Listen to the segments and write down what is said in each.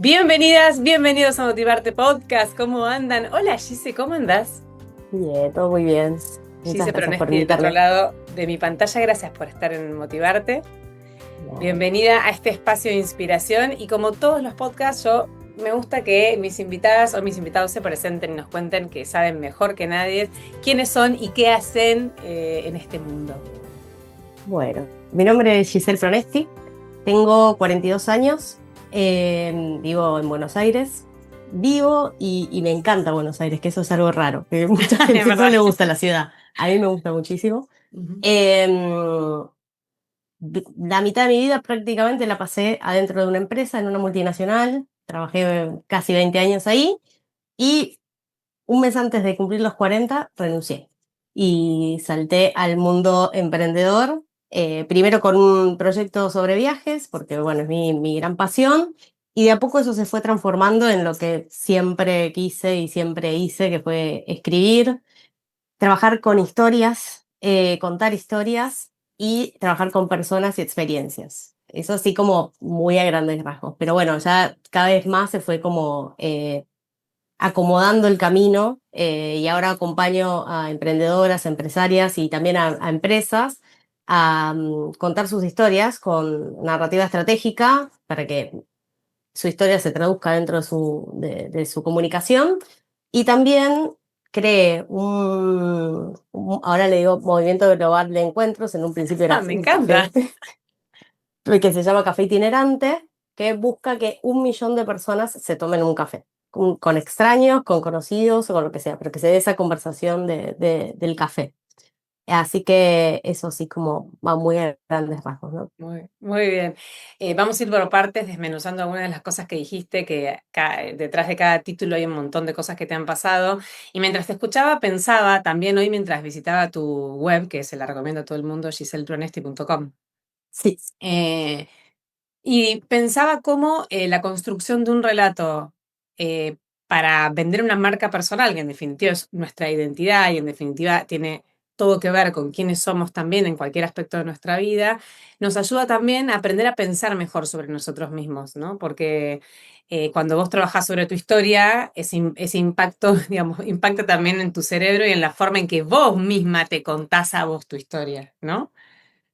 Bienvenidas, bienvenidos a Motivarte Podcast. ¿Cómo andan? Hola Gise, ¿cómo andás? Bien, todo muy bien. Muchas Gise gracias por Pronesti del otro invitarme. lado de mi pantalla, gracias por estar en Motivarte. No, Bienvenida a este espacio de inspiración y como todos los podcasts, me gusta que mis invitadas o mis invitados se presenten y nos cuenten que saben mejor que nadie quiénes son y qué hacen en este mundo. Bueno, mi nombre es Giselle Pronesti, tengo 42 años, vivo en Buenos Aires, vivo y me encanta Buenos Aires, que eso es algo raro, que mucha Es gente no verdad. le gusta la ciudad, a mí me gusta muchísimo. Ujú. Eh, la mitad de mi vida prácticamente la pasé adentro de una empresa, en una multinacional, trabajé casi 20 años ahí y un mes antes de cumplir los 40 renuncié y salté al mundo emprendedor, primero con un proyecto sobre viajes, porque bueno, es mi gran pasión, y de a poco eso se fue transformando en lo que siempre quise y siempre hice, que fue escribir, trabajar con historias, contar historias y trabajar con personas y experiencias. Eso así como muy a grandes rasgos, pero bueno, ya cada vez más se fue como acomodando el camino, y ahora acompaño a emprendedoras, empresarias y también a empresas a contar sus historias con narrativa estratégica para que su historia se traduzca dentro de su comunicación y también cree ahora le digo movimiento global de encuentros, en un principio Ah, era me un encanta. café que se llama Café Itinerante, que busca que 1 millón de personas se tomen un café, con extraños, con conocidos o con lo que sea, pero que se dé esa conversación del café. Así que eso sí como va muy a grandes rasgos, ¿no? Muy bien. Vamos a ir por partes, desmenuzando algunas de las cosas que dijiste, que detrás de cada título hay un montón de cosas que te han pasado. Y mientras te escuchaba, pensaba también hoy mientras visitaba tu web, que se la recomiendo a todo el mundo, giselpronesti.com. Sí, Eh, y pensaba cómo la construcción de un relato eh, para vender una marca personal, que en definitiva es nuestra identidad y en definitiva tiene todo que ver con quiénes somos también en cualquier aspecto de nuestra vida, nos ayuda también a aprender a pensar mejor sobre nosotros mismos, ¿no? Porque cuando vos trabajás sobre tu historia, ese impacto, digamos, impacta también en tu cerebro y en la forma en que vos misma te contás a vos tu historia, ¿no?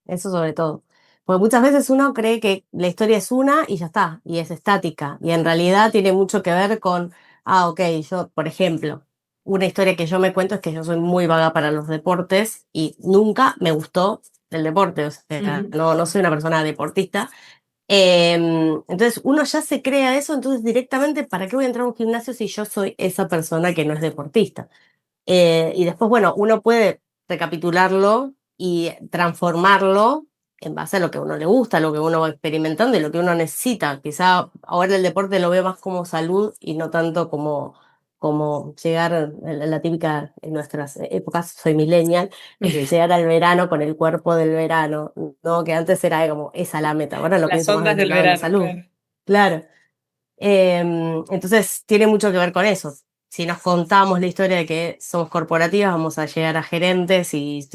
eso sobre todo. Porque muchas veces uno cree que la historia es una y ya está, y es estática. Y en realidad tiene mucho que ver con, ok, yo, por ejemplo, una historia que yo me cuento es que yo soy muy vaga para los deportes y nunca me gustó el deporte. O sea, Ujú. no soy una persona deportista. Entonces uno ya se crea eso, entonces directamente, ¿para qué voy a entrar a un gimnasio si yo soy esa persona que no es deportista? Y después, bueno, uno puede recapitularlo y transformarlo en base a lo que a uno le gusta, lo que uno va experimentando y lo que uno necesita. Quizá ahora el deporte lo veo más como salud y no tanto como llegar a la típica, en nuestras épocas, soy millennial, llegar al verano con el cuerpo del verano, ¿no? Que antes era como esa la meta, ahora lo Las pienso más ondas desde el del lado de la verano, salud. claro. Claro. Entonces tiene mucho que ver con eso. Si nos contamos la historia de que somos corporativas, vamos a llegar a gerentes y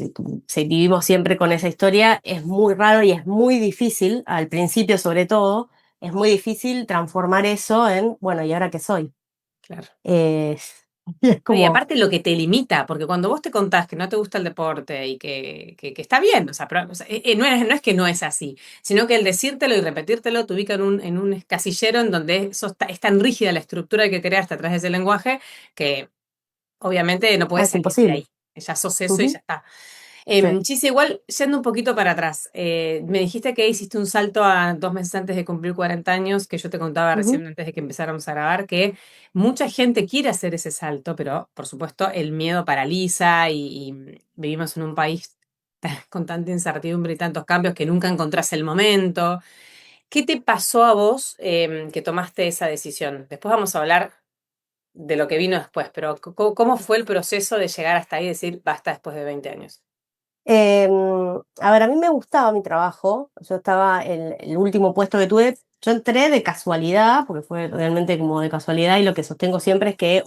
si vivimos siempre con esa historia, es muy raro y es muy difícil, al principio sobre todo, es muy difícil transformar eso en, bueno, ¿y ahora qué soy? Claro. Eh, y es No, y como, aparte lo que te limita, porque cuando vos te contás que no te gusta el deporte y que está bien, o sea, o sea, no es que no es así, sino que el decírtelo y repetírtelo te ubica en un casillero en donde es tan rígida la estructura que creaste a través de ese lenguaje que obviamente no puedes es salir de imposible. ahí. Ya sos eso y ya Ujú, está. sí. Chis, igual, yendo un poquito para atrás, me dijiste que hiciste un salto a 2 meses antes de cumplir 40 años, que yo te contaba Ujú. recién antes de que empezáramos a grabar, que mucha gente quiere hacer ese salto, pero por supuesto el miedo paraliza y vivimos en un país con tanta incertidumbre y tantos cambios que nunca encontrás el momento. ¿Qué te pasó a vos que tomaste esa decisión? Después vamos a hablar de lo que vino después, pero ¿cómo fue el proceso de llegar hasta ahí y decir basta después de 20 años? A ver, a mí me gustaba mi trabajo. Yo estaba en el último puesto que tuve. Yo entré de casualidad, porque fue realmente como de casualidad, y lo que sostengo siempre es que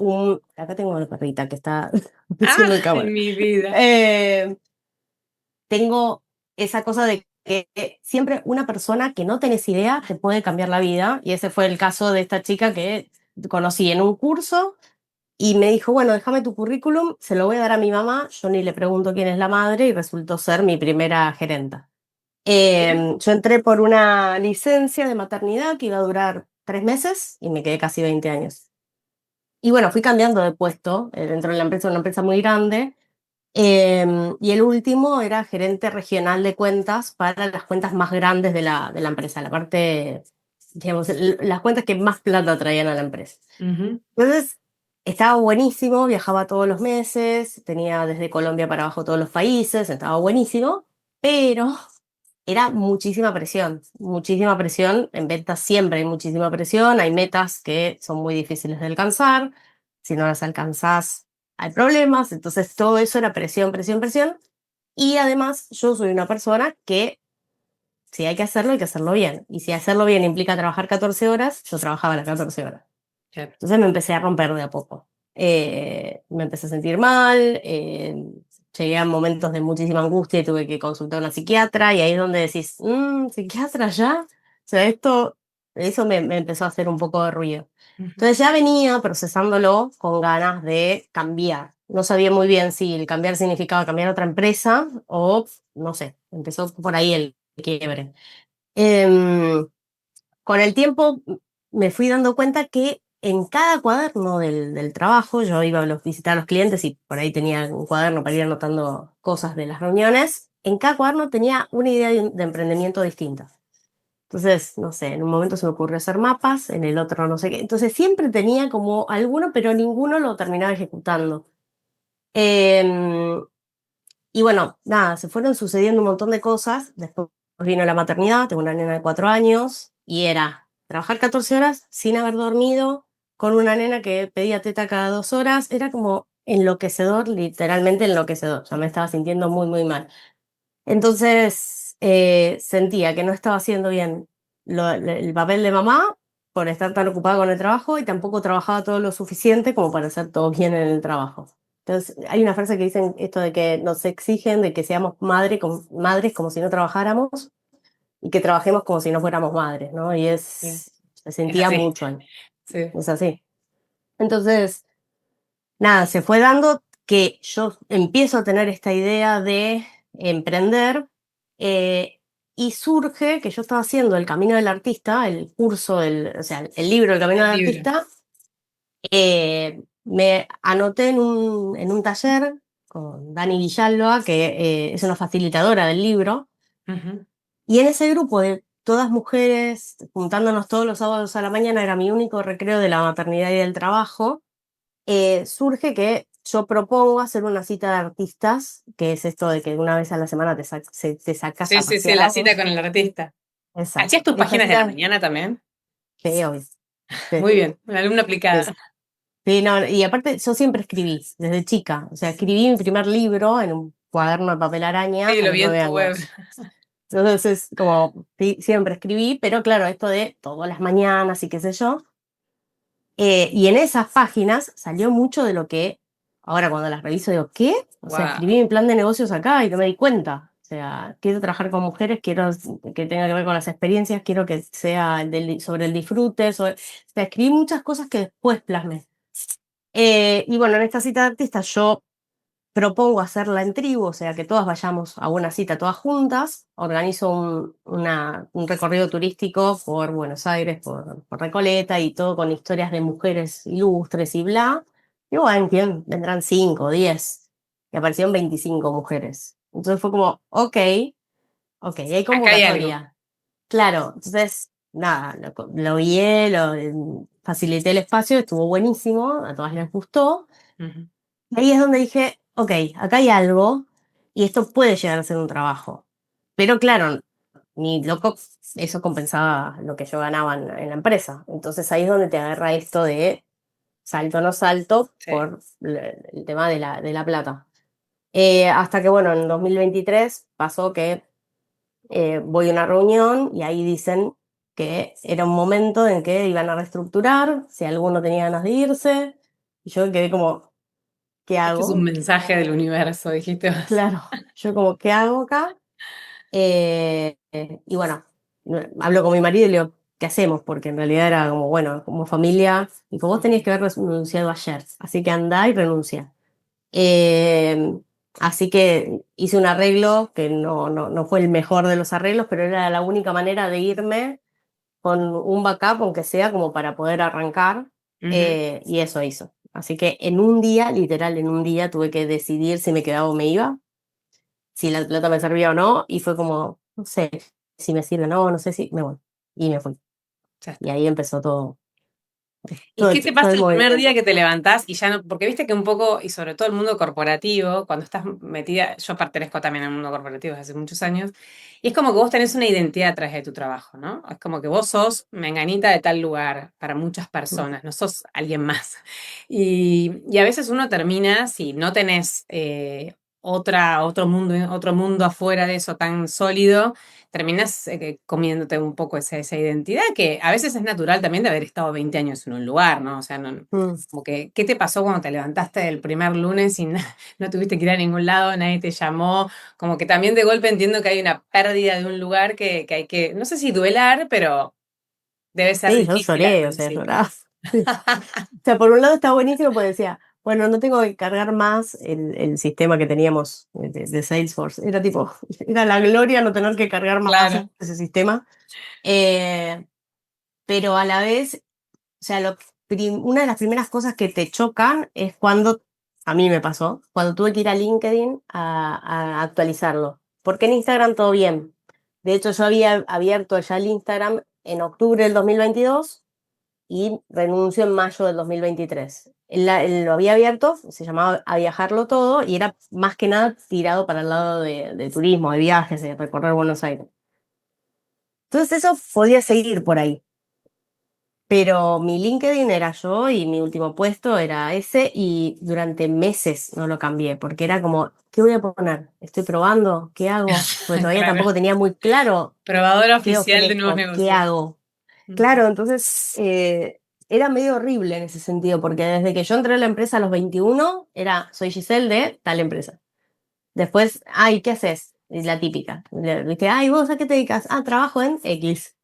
acá tengo una perrita que está ¡Ah, diciendo en cámara. mi vida! Eh, tengo esa cosa de que siempre una persona que no tenés idea te puede cambiar la vida. Y ese fue el caso de esta chica que conocí en un curso y me dijo, bueno, déjame tu currículum, se lo voy a dar a mi mamá. Yo ni le pregunto quién es la madre y resultó ser mi primera gerenta. Bien. Yo entré por una licencia de maternidad que iba a durar 3 meses y me quedé casi 20 años. Y bueno, fui cambiando de puesto dentro de la empresa, una empresa muy grande. Y el último era gerente regional de cuentas para las cuentas más grandes de la empresa, la parte, digamos, las cuentas que más plata traían a la empresa. Ujú. Entonces, estaba buenísimo, viajaba todos los meses, tenía desde Colombia para abajo todos los países, estaba buenísimo, pero era muchísima presión. En ventas siempre hay muchísima presión, hay metas que son muy difíciles de alcanzar, si no las alcanzás hay problemas, entonces todo eso era presión, presión, presión. Y además yo soy una persona que si hay que hacerlo bien. Y si hacerlo bien implica trabajar 14 horas, yo trabajaba las 14 horas. Claro. Entonces me empecé a romper de a poco. Me empecé a sentir mal, llegué a momentos de muchísima angustia y tuve que consultar a una psiquiatra y ahí es donde decís, ¿psiquiatra ya? O sea, eso me empezó a hacer un poco de ruido. Ujú. Entonces ya venía procesándolo con ganas de cambiar. No sabía muy bien si el cambiar significaba cambiar a otra empresa o, no sé, empezó por ahí el quiebre. Em, con el tiempo me fui dando cuenta que en cada cuaderno del trabajo, yo iba a visitar a los clientes y por ahí tenía un cuaderno para ir anotando cosas de las reuniones, en cada cuaderno tenía una idea de emprendimiento distinta. Entonces, no sé, en un momento se me ocurrió hacer mapas, en el otro no sé qué. Entonces siempre tenía como alguno, pero ninguno lo terminaba ejecutando. Em, y bueno, nada, se fueron sucediendo un montón de cosas. Después vino la maternidad, tengo una nena de 4 años y era trabajar 14 horas sin haber dormido, con una nena que pedía teta cada 2 horas. Era como enloquecedor, literalmente enloquecedor. Ya me estaba sintiendo muy, muy mal. Entonces sentía que no estaba haciendo bien el papel de mamá por estar tan ocupada con el trabajo y tampoco trabajaba todo lo suficiente como para hacer todo bien en el trabajo. Entonces, hay una frase que dicen esto de que nos exigen de que seamos madres como si no trabajáramos y que trabajemos como si no fuéramos madres, ¿no? Y Sí. se Es sentía así. mucho ahí. Sí. Es así. Entonces, nada, se fue dando que yo empiezo a tener esta idea de emprender eh, y surge que yo estaba haciendo El Camino del Artista, el curso, o sea, el libro El Camino El del libro. Artista. Me anoté en un taller con Dani Villalba, que es una facilitadora del libro, Ujú. y en ese grupo de todas mujeres, juntándonos todos los sábados a la mañana, era mi único recreo de la maternidad y del trabajo, surge que yo propongo hacer una cita de artistas, que es esto de que una vez a la semana te sacas Sí, a sí, sí, pasear la a cita vos. con el artista. ¿Hacías Exacto. tus Esta páginas de la cita, mañana también? sí, obvio. Sí, Muy bien, una alumna sí, aplicada. sí. Sí, no, y aparte yo siempre escribí, desde chica. O sea, escribí mi primer libro en un cuaderno de papel araña Sí, a lo los vi en 9 tu web. años. Entonces, como sí, siempre escribí, pero claro, esto de todas las mañanas y qué sé yo. Y en esas páginas salió mucho de lo que ahora cuando las reviso digo, ¿qué? O sea, escribí Wow. mi plan de negocios acá y no me di cuenta. O sea, quiero trabajar con mujeres, quiero que tenga que ver con las experiencias, quiero que sea sobre el disfrute, o sea, escribí muchas cosas que después plasmé. Y bueno, en esta cita de artistas yo propongo hacerla en tribu, o sea, que todas vayamos a una cita todas juntas. Organizo un recorrido turístico por Buenos Aires, por Recoleta y todo con historias de mujeres ilustres y bla. Y bueno, ¿quién? Vendrán 5 o 10. Y aparecieron 25 mujeres. Entonces fue como, ok, hay Acá hay algo. convocatoria. Claro, entonces, nada, lo guié, facilité el espacio, estuvo buenísimo, a todas les gustó. Ujú. Y ahí es donde dije, ok, acá hay algo y esto puede llegar a ser un trabajo. Pero claro, ni loco, eso compensaba lo que yo ganaba en la empresa. Entonces ahí es donde te agarra esto de salto o no salto Sí. por el tema de la plata. Hasta que, bueno, en 2023 pasó que voy a una reunión y ahí dicen que era un momento en que iban a reestructurar, si alguno tenía ganas de irse. Y yo quedé como, ¿qué Este es un hago? mensaje del universo, dijiste vos. Claro, yo como, ¿qué hago acá? Y bueno, hablo con mi marido y le digo, ¿qué hacemos? Porque en realidad era como, bueno, como familia, y como vos tenías que haber renunciado ayer, así que andá y renuncia. Eh, Así que hice un arreglo que no fue el mejor de los arreglos, pero era la única manera de irme con un backup, aunque sea como para poder arrancar, Ujú. y eso hizo. Así que en un día, literal, en un día tuve que decidir si me quedaba o me iba, si la plata me servía o no, y fue como, no sé si me sirve o no, no sé si me voy. Y me fui. Ya Y está. ahí empezó todo, ¿Y qué te todo pasa el el primer día movimiento. que te levantás y ya no? Porque viste que un poco, y sobre todo el mundo corporativo, cuando estás metida, yo pertenezco también al mundo corporativo desde hace muchos años, y es como que vos tenés una identidad atrás de tu trabajo, ¿no? Es como que vos sos menganita de tal lugar para muchas personas, no sos alguien más. Y a veces uno termina, si no tenés otro mundo afuera de eso tan sólido, terminas comiéndote un poco esa identidad que a veces es natural también de haber estado 20 años en un lugar, ¿no? O sea, Mm. como que, ¿qué te pasó cuando te levantaste el primer lunes y no tuviste que ir a ningún lado, nadie te llamó? Como que también de golpe entiendo que hay una pérdida de un lugar que hay que, no sé si duelar, pero debe ser Sí, yo difícil al lloré, o sea, principio. lloraba. O sea, por un lado está buenísimo porque decía, bueno, no tengo que cargar más el sistema que teníamos de Salesforce. Era tipo, era la gloria no tener que cargar más Claro. ese sistema. Eh, pero a la vez, o sea, una de las primeras cosas que te chocan es cuando, a mí me pasó, cuando tuve que ir a LinkedIn a actualizarlo. Porque en Instagram todo bien. De hecho, yo había abierto ya el Instagram en octubre del 2022 y renunció en mayo del 2023. Él lo había abierto, se llamaba A Viajarlo Todo y era más que nada tirado para el lado de turismo, de viajes, de recorrer Buenos Aires. Entonces eso podía seguir por ahí. Pero mi LinkedIn era yo y mi último puesto era ese y durante meses no lo cambié porque era como, ¿qué voy a poner? ¿Estoy probando? ¿Qué hago? Porque todavía Claro. tampoco tenía muy claro Probadora qué oficial de nuevos ofrezco, qué negocios. hago. Claro, entonces era medio horrible en ese sentido, porque desde que yo entré a la empresa a los 21, era, soy Giselle de tal empresa. Después, ay, ¿qué haces? Es la típica. Dije, ay, ¿vos a qué te dedicas? Ah, trabajo en X.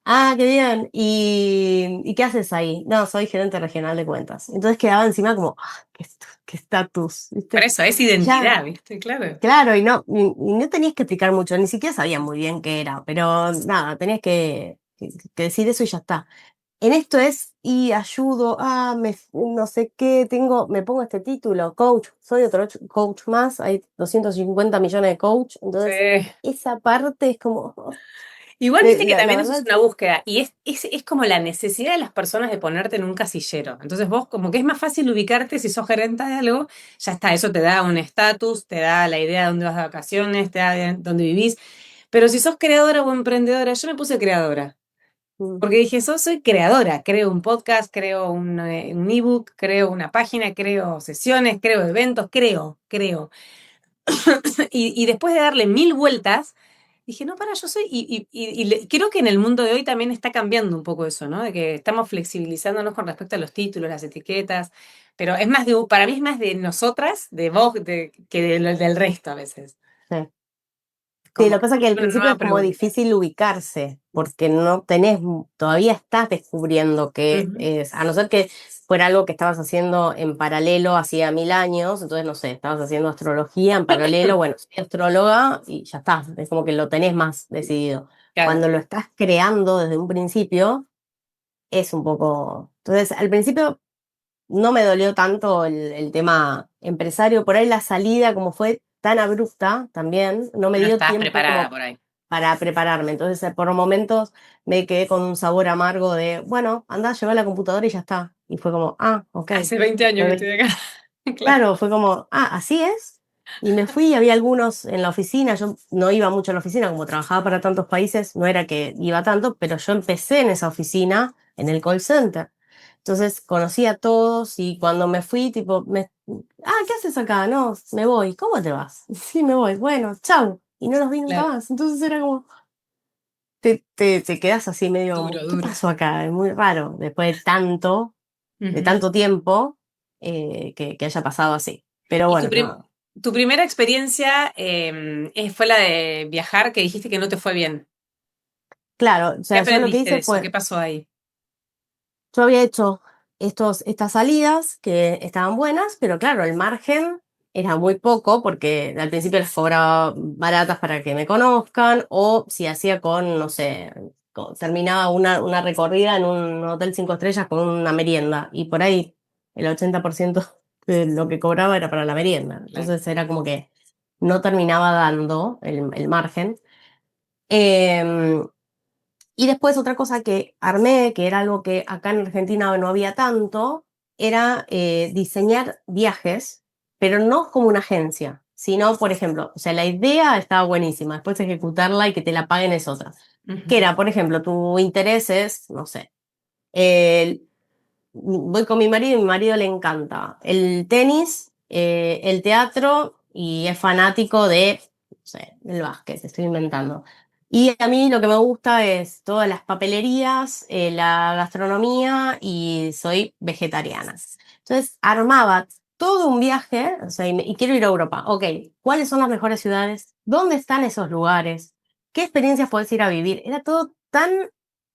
Ah, qué bien. ¿Y qué haces ahí? No, soy gerente regional de cuentas. Entonces quedaba encima como, ah, qué estatus, Por ¿viste? eso, es Ya, identidad, ¿viste? Claro. claro, y no tenías que explicar mucho, ni siquiera sabía muy bien qué era, pero nada, tenías que decir eso y ya está. En esto es, y ayudo, no sé qué, me pongo este título, coach, soy otro coach más, hay 250 millones de coach, entonces Sí. esa parte es como, Igual viste que la también eso es verdad, una búsqueda y es como la necesidad de las personas de ponerte en un casillero. Entonces vos como que es más fácil ubicarte si sos gerente de algo, ya está, eso te da un estatus, te da la idea de dónde vas de vacaciones, te da de dónde vivís. Pero si sos creadora o emprendedora, yo me puse creadora. mm, Porque dije, soy creadora, creo un podcast, creo un ebook, creo una página, creo sesiones, creo eventos, creo. Y después de darle mil vueltas, dije, no, para, yo soy, creo que en el mundo de hoy también está cambiando un poco eso, ¿no? De que estamos flexibilizándonos con respecto a los títulos, las etiquetas, pero es más para mí es más de nosotras, de vos, que del resto a veces. sí. Sí, Como lo que que pasa es que al una principio nueva es como pregunta. difícil ubicarse, porque no tenés, todavía estás descubriendo qué Ujú. es, a no ser que fuera algo que estabas haciendo en paralelo hacía 1000 años, entonces no sé, estabas haciendo astrología en paralelo, bueno, soy astróloga y ya está, es como que lo tenés más decidido. Claro, Cuando lo estás creando desde un principio, es un poco... Entonces, al principio no me dolió tanto el tema empresario, por ahí la salida, como fue tan abrupta también, no me no dio estás tiempo preparada como por ahí. para prepararme. Entonces, por momentos me quedé con un sabor amargo de, bueno, anda, lleva la computadora y ya está. Y fue como, ah, ok. Hace 20 años que estoy acá. Claro. Claro, fue como, así es. Y me fui, había algunos en la oficina, yo no iba mucho a la oficina, como trabajaba para tantos países, no era que iba tanto, pero yo empecé en esa oficina, en el call center. Entonces conocí a todos y cuando me fui, tipo, ¿qué haces acá? No, me voy. ¿Cómo te vas? Sí, me voy. Bueno, chau. Y no los vi nunca Claro. más. Entonces era como, te quedas así medio Duro, como, ¿qué duro. pasó acá? Es muy raro, después de Ujú. tanto tiempo, que haya pasado así. Pero ¿Y bueno, nada. Tu primera experiencia fue la de viajar, que dijiste que no te fue bien. Claro, o ¿Qué sea, yo lo que aprendiste de hice eso? ¿Qué fue, pasó ahí? yo había hecho estas salidas que estaban buenas, pero claro, el margen era muy poco porque al principio les cobraba baratas para que me conozcan o si hacía con, no sé, terminaba una recorrida en un hotel 5 estrellas con una merienda y por ahí el 80% de lo que cobraba era para la merienda. Claro. Entonces era como que no terminaba dando el margen. Em, y después otra cosa que armé, que era algo que acá en Argentina no había tanto, era diseñar viajes, pero no como una agencia, sino, por ejemplo, o sea, la idea estaba buenísima, después ejecutarla y que te la paguen es otra. Que Ujú. era, por ejemplo, tu interés es, no sé, el voy con mi marido le encanta el tenis, el teatro y es fanático de, no sé, el básquet, estoy inventando. Y a mí lo que me gusta es todas las papelerías, la gastronomía y soy vegetariana. Entonces armaba todo un viaje, o sea, y quiero ir a Europa. Ok, ¿cuáles son las mejores ciudades? ¿Dónde están esos lugares? ¿Qué experiencias puedes ir a vivir? Era todo tan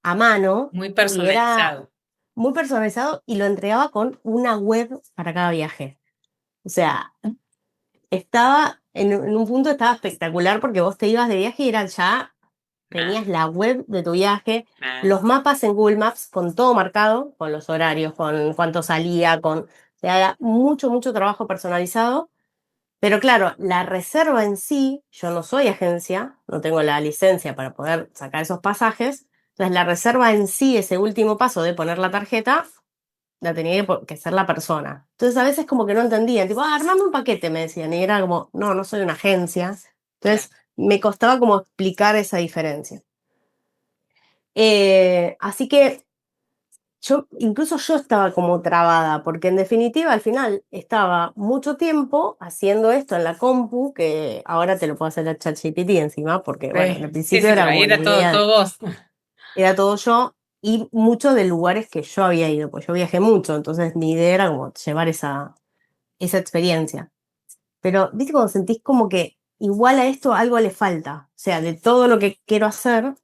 a mano Muy y era personalizado. muy personalizado y lo entregaba con una web para cada viaje. O sea, estaba en un punto estaba espectacular porque vos te ibas de viaje y era ya, Ah, tenías la web de tu viaje, ah, los mapas en Google Maps con todo marcado, con los horarios, con cuánto salía, o sea, era mucho, mucho trabajo personalizado. Pero claro, la reserva en sí, yo no soy agencia, no tengo la licencia para poder sacar esos pasajes. Entonces, la reserva en sí, ese último paso de poner la tarjeta, la tenía que ser la persona. Entonces a veces como que no entendían, tipo, armame un paquete, me decían, y era como, no, no soy una agencia. claro. Entonces me costaba como explicar esa diferencia. Así que incluso yo estaba como trabada, porque en definitiva al final estaba mucho tiempo haciendo esto en la compu, que ahora te lo puedo hacer a ChatGPT encima, porque bueno, en el Sí, principio sí, era pero ahí como la era todo, idea, todo vos. era todo yo. Y mucho de lugares que yo había ido, pues yo viajé mucho, entonces mi idea era como llevar esa experiencia. Pero, ¿viste cuando sentís como que igual a esto algo le falta? O sea, de todo lo que quiero hacer,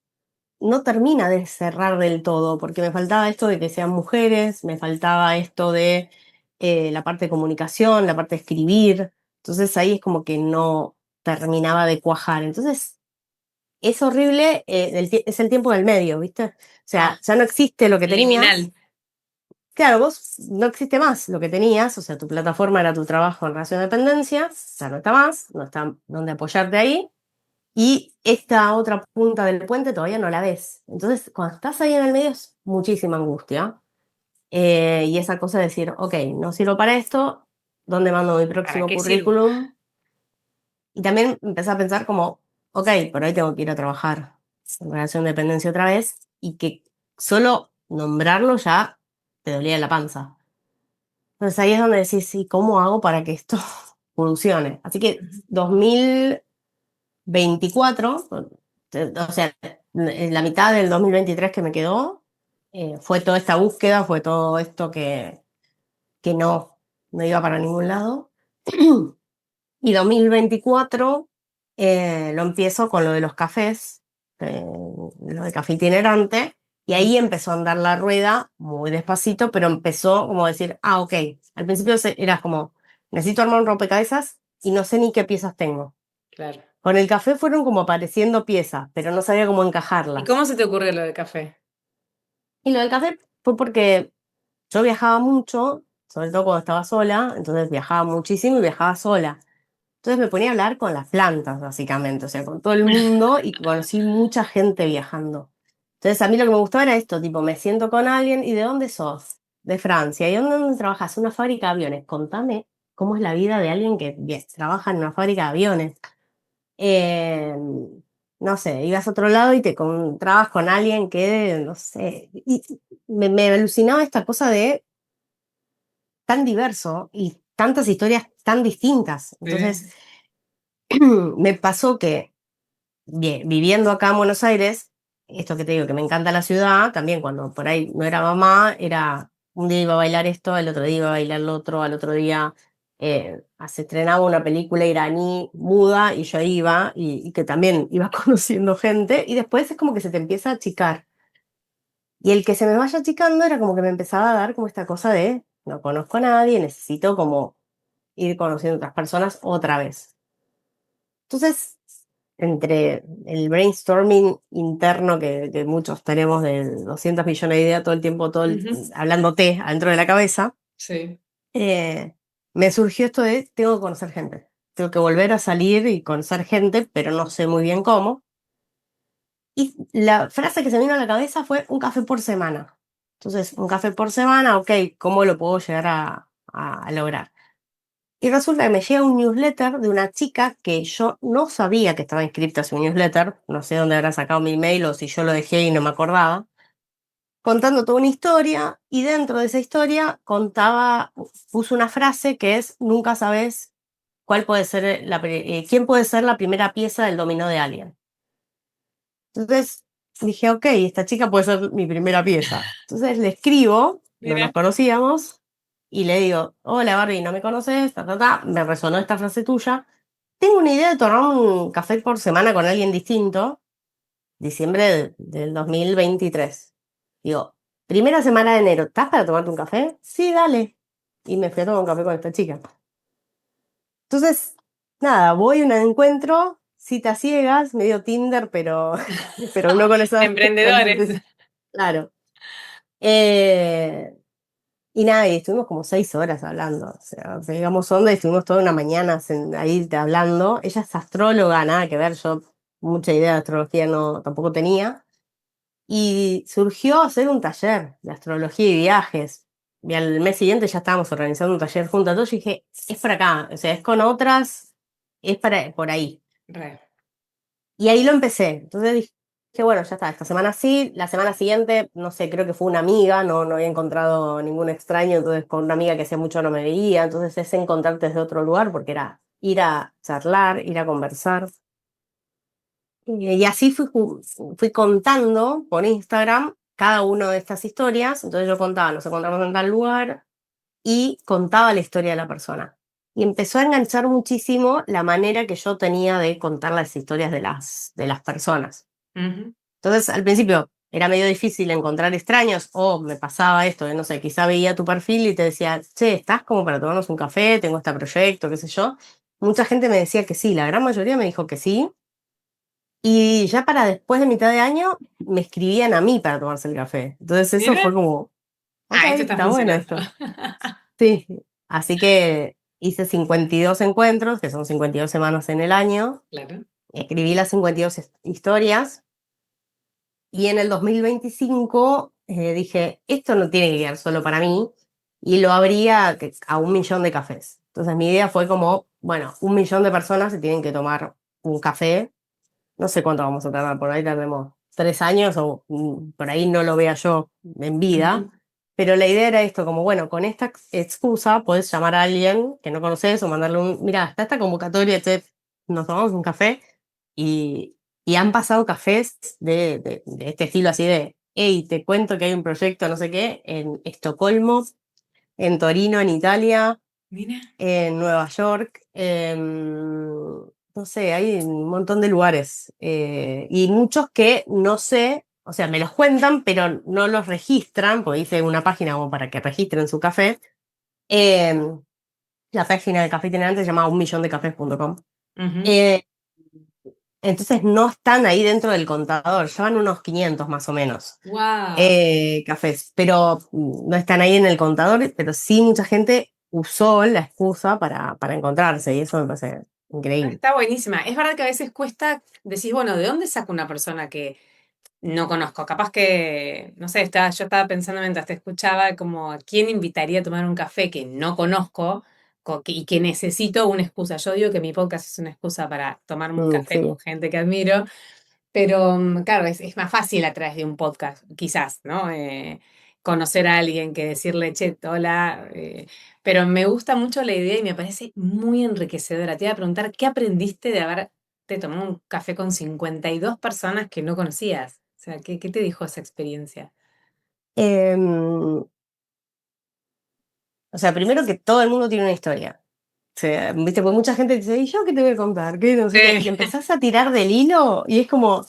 no termina de cerrar del todo, porque me faltaba esto de que sean mujeres, me faltaba esto de la parte de comunicación, la parte de escribir. Entonces ahí es como que no terminaba de cuajar. Entonces es horrible, es el tiempo del medio, ¿viste? O Ah, sea, ya no existe lo que tenías. liminal. Claro, vos no existe más lo que tenías, o sea, tu plataforma era tu trabajo en relación de dependencia, ya no está más, no está donde apoyarte ahí, y esta otra punta del puente todavía no la ves. Entonces, cuando estás ahí en el medio es muchísima angustia, y esa cosa de decir, ok, no sirvo para esto, ¿dónde mando mi ¿Para próximo qué sirvo? currículum? Y también empecé a pensar como, ok, por ahí tengo que ir a trabajar en relación de dependencia otra vez, y que solo nombrarlo ya te dolía la panza. Entonces ahí es donde decís, ¿y cómo hago para que esto funcione? Así que Ujú. 2024, o sea, en la mitad del 2023 que me quedó, fue toda esta búsqueda, fue todo esto que no iba para ningún lado. Y 2024 lo empiezo con lo de los cafés, lo de café itinerante, y ahí empezó a andar la rueda muy despacito, pero empezó como a decir, ah, ok, al principio era como, necesito armar un rompecabezas y no sé ni qué piezas tengo. Claro. Con el café fueron como apareciendo piezas, pero no sabía cómo ¿Y cómo encajarlas. se te ocurrió lo del café? Y lo del café fue porque yo viajaba mucho, sobre todo cuando estaba sola, entonces viajaba muchísimo y viajaba sola. Entonces me ponía a hablar con las plantas, básicamente, o sea, con todo el mundo y conocí mucha gente viajando. Entonces a mí lo que me gustaba era esto, tipo, me siento con alguien y ¿de dónde sos? De Francia. ¿Y dónde trabajas? Una fábrica de aviones. Contame cómo es la vida de alguien que trabaja en una fábrica de aviones. Eh, no sé, ibas a otro lado y te encontrabas con alguien que, no sé, y me alucinaba esta cosa de tan diverso y tantas historias tan distintas. Sí. Entonces, me pasó que bien, viviendo acá en Buenos Aires, esto que te digo, que me encanta la ciudad, también cuando por ahí no era mamá, era un día iba a bailar esto, el otro día iba a bailar lo otro, al otro día se estrenaba una película iraní muda y yo iba y que también iba conociendo gente y después es como que se te empieza a achicar. Y el que se me vaya achicando era como que me empezaba a dar como esta cosa de no conozco a nadie, necesito como ir conociendo otras personas otra vez. Entonces, entre el brainstorming interno que muchos tenemos de 200 millones de ideas todo el tiempo, Ujú. hablándote adentro de la cabeza, Sí. eh, me surgió esto de tengo que conocer gente. Tengo que volver a salir y conocer gente, pero no sé muy bien cómo. Y la frase que se me vino a la cabeza fue un café por semana. Entonces, un café por semana, ok, ¿cómo lo puedo llegar a lograr? Y resulta que me llega un newsletter de una chica que yo no sabía que estaba inscrita a su newsletter, no sé dónde habrá sacado mi email o si yo lo dejé y no me acordaba, contando toda una historia y dentro de esa historia puso una frase que es, nunca sabes cuál puede ser quién puede ser la primera pieza del dominó de alguien. Entonces dije, ok, esta chica puede ser mi primera pieza. Entonces le escribo, no nos Mira. conocíamos, y le digo, hola Barbie, ¿no me conoces? Ta, ta, ta. Me resonó esta frase tuya. Tengo una idea de tomar un café por semana con alguien distinto, diciembre del 2023. Digo, primera semana de enero, ¿estás para tomarte un café? Sí, dale. Y me fui a tomar un café con esta chica. Entonces, nada, voy a un encuentro, citas ciegas, medio Tinder, pero, pero no con con esa Emprendedores. claro. Eh, y nada, y estuvimos como 6 horas hablando. O sea, pegamos onda y estuvimos toda una mañana ahí hablando. Ella es astróloga, nada que ver, yo mucha idea de astrología no, tampoco tenía. Y surgió hacer un taller de astrología y viajes. Y al mes siguiente ya estábamos organizando un taller juntas. Entonces yo dije, es por acá, o sea, es con otras, es por ahí. Re. Y ahí lo empecé. Entonces dije, bueno, ya está, esta semana sí, la semana siguiente, no sé, creo que fue una amiga, no había encontrado ningún extraño, entonces con una amiga que hacía mucho no me veía, entonces es encontrarte desde otro lugar porque era ir a charlar, ir a conversar. Y así fui contando por Instagram cada una de estas historias. Entonces yo contaba, nos encontramos en tal lugar y contaba la historia de la persona. Y empezó a enganchar muchísimo la manera que yo tenía de contar las historias de las personas. Ujú. Entonces al principio era medio difícil encontrar extraños o me pasaba esto, de no sé, quizá veía tu perfil y te decía, che, ¿estás como para tomarnos un café? Tengo este proyecto, qué sé yo. Mucha gente me decía que sí, la gran mayoría me dijo que sí. Y ya para después de mitad de año me escribían a mí para tomarse el café. Entonces eso Mira. fue como, ok, Ah, esto está está bueno funcionando. esto. Sí, así que hice 52 encuentros, que son 52 semanas en el año. Claro. Escribí las 52 historias y en el 2025 dije, esto no tiene que quedar solo para mí y lo abría a 1 millón de cafés. Entonces mi idea fue como, bueno, 1 millón de personas se tienen que tomar un café. No sé cuánto vamos a tardar, por ahí tardemos 3 años o por ahí no lo vea yo en vida. Ujú. Pero la idea era esto, como bueno, con esta excusa podés llamar a alguien que no conoces o mandarle mira, está esta convocatoria, che, nos tomamos un café y han pasado cafés de este estilo así de, hey, te cuento que hay un proyecto, no sé qué, en Estocolmo, en Torino, en Italia, Mira. en Nueva York, no sé, hay un montón de lugares y muchos que no sé, o sea, me los cuentan, pero no los registran, porque hice una página como para que registren su café. Eh, la página del café itinerante se llama 1millondecafés.com. Ujú. Eh, entonces no están ahí dentro del contador, ya van unos 500 más o menos Wow. cafés, pero no están ahí en el contador, pero sí mucha gente usó la excusa para encontrarse y eso me parece increíble. Está buenísima. Es verdad que a veces cuesta decir, bueno, ¿de dónde saco una persona que no conozco? Capaz que, no sé, yo estaba pensando mientras te escuchaba como a quién invitaría a tomar un café que no conozco y que necesito una excusa. Yo digo que mi podcast es una excusa para tomarme un café con Sí. gente que admiro. Pero claro, es más fácil a través de un podcast, quizás, ¿no? Conocer a alguien que decirle, che, hola. Pero me gusta mucho la idea y me parece muy enriquecedora. Te iba a preguntar, ¿qué aprendiste de haberte tomado un café con 52 personas que no conocías? O sea, ¿qué te dijo esa experiencia? O sea, primero que todo el mundo tiene una historia. viste, pues mucha gente dice, ¿y yo qué te voy a contar? ¿Qué no sé qué? Y Sí. empezás a tirar del hilo y es como,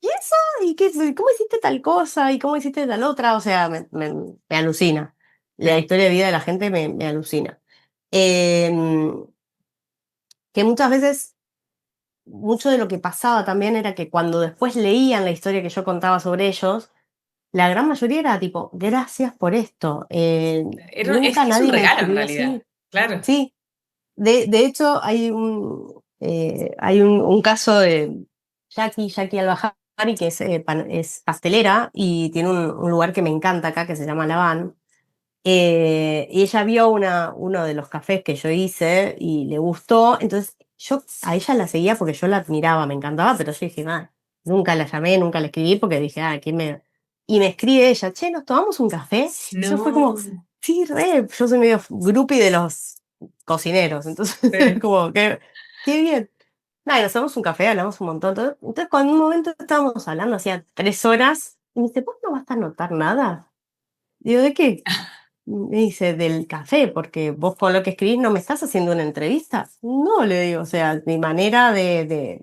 ¿y eso? ¿Y qué, cómo hiciste tal cosa? ¿Y cómo hiciste tal otra? O sea, me alucina. La Sí. historia de vida de la gente me alucina. Em, que muchas veces, mucho de lo que pasaba también era que cuando después leían la historia que yo contaba sobre ellos, la gran mayoría era tipo, gracias por esto. Es Nunca que es un nadie me regalo en describió realidad. así. Claro. Sí, de hecho hay un caso de Jackie Albajari, que es, es pastelera y tiene un lugar que me encanta acá que se llama La Van. Y ella vio uno de los cafés que yo hice y le gustó. Entonces yo a ella la seguía porque yo la admiraba, me encantaba, pero yo dije, nunca la llamé, nunca la escribí porque dije, ¿quién me...? Y me escribe ella, che, ¿nos tomamos un café? Yo fue como, No. sí, re, yo soy medio groupie de los cocineros, entonces Sí. como que, qué bien. Nada, y nos tomamos un café, hablamos un montón. Entonces, cuando en un momento estábamos hablando, hacía 3 horas, y me dice, ¿vos no vas a anotar nada? Digo, ¿de qué? Me dice, del café, porque vos con lo que escribís no me estás haciendo una entrevista. No, le digo, o sea, mi manera de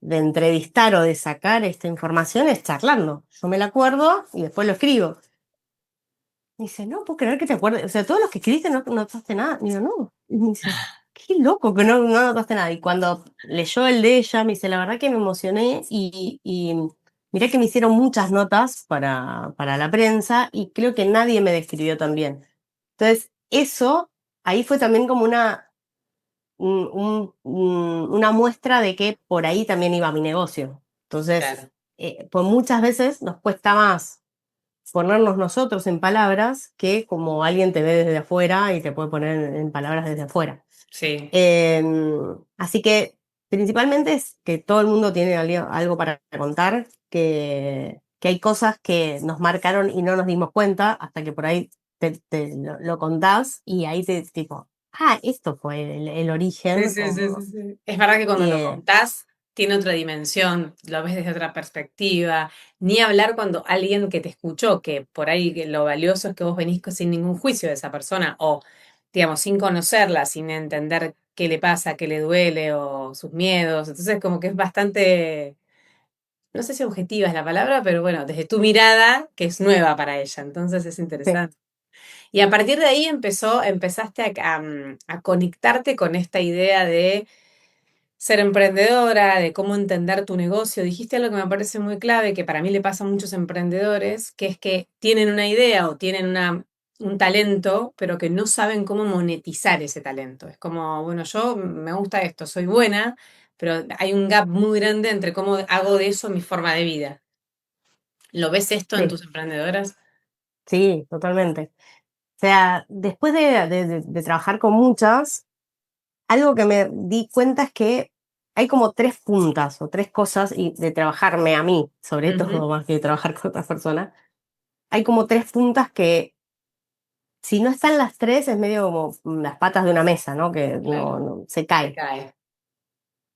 entrevistar o de sacar esta información es charlando. Yo me la acuerdo y después lo escribo. Me dice, no puedo creer que te acuerdes. O sea, todos los que escribiste no notaste nada. Digo, no. Y me dice, qué loco que no notaste nada. Y cuando leyó el de ella, me dice, la verdad que me emocioné y mirá que me hicieron muchas notas para la prensa y creo que nadie me describió tan bien. Entonces, eso, ahí fue también como una muestra de que por ahí también iba mi negocio. Entonces, Claro. pues muchas veces nos cuesta más ponernos nosotros en palabras que como alguien te ve desde afuera y te puede poner en palabras desde afuera. Sí. Así que principalmente es que todo el mundo tiene algo para contar, que hay cosas que nos marcaron y no nos dimos cuenta hasta que por ahí lo contás y ahí te tipo, esto fue el Sí, origen. sí, sí, sí, sí. Es verdad que cuando lo Eh, contás tiene otra dimensión, lo ves desde otra perspectiva. Ni hablar cuando alguien que te escuchó, que por ahí que lo valioso es que vos venís sin ningún juicio de esa persona o, digamos, sin conocerla, sin entender qué le pasa, qué le duele o sus miedos. Entonces, como que es bastante, no sé si objetiva es la palabra, pero bueno, desde tu mirada, que es nueva para ella. Entonces es sí, interesante. Y a partir de ahí empezaste a conectarte con esta idea de ser emprendedora, de cómo entender tu negocio. Dijiste algo que me parece muy clave, que para mí le pasa a muchos emprendedores, que es que tienen una idea o tienen un talento, pero que no saben cómo monetizar ese talento. Es como, bueno, yo me gusta esto, soy buena, pero hay un gap muy grande entre cómo hago de eso mi forma de vida. ¿Lo ves esto en sí, tus emprendedoras? sí, totalmente. O sea, después de trabajar con muchas, algo que me di cuenta es que hay como 3 puntas o 3 cosas, y de trabajarme a mí, sobre Ujú. todo más que trabajar con otras personas, hay como 3 puntas que si no están las 3 es medio como las patas de una mesa, ¿no? Que Claro, no se se cae. cae.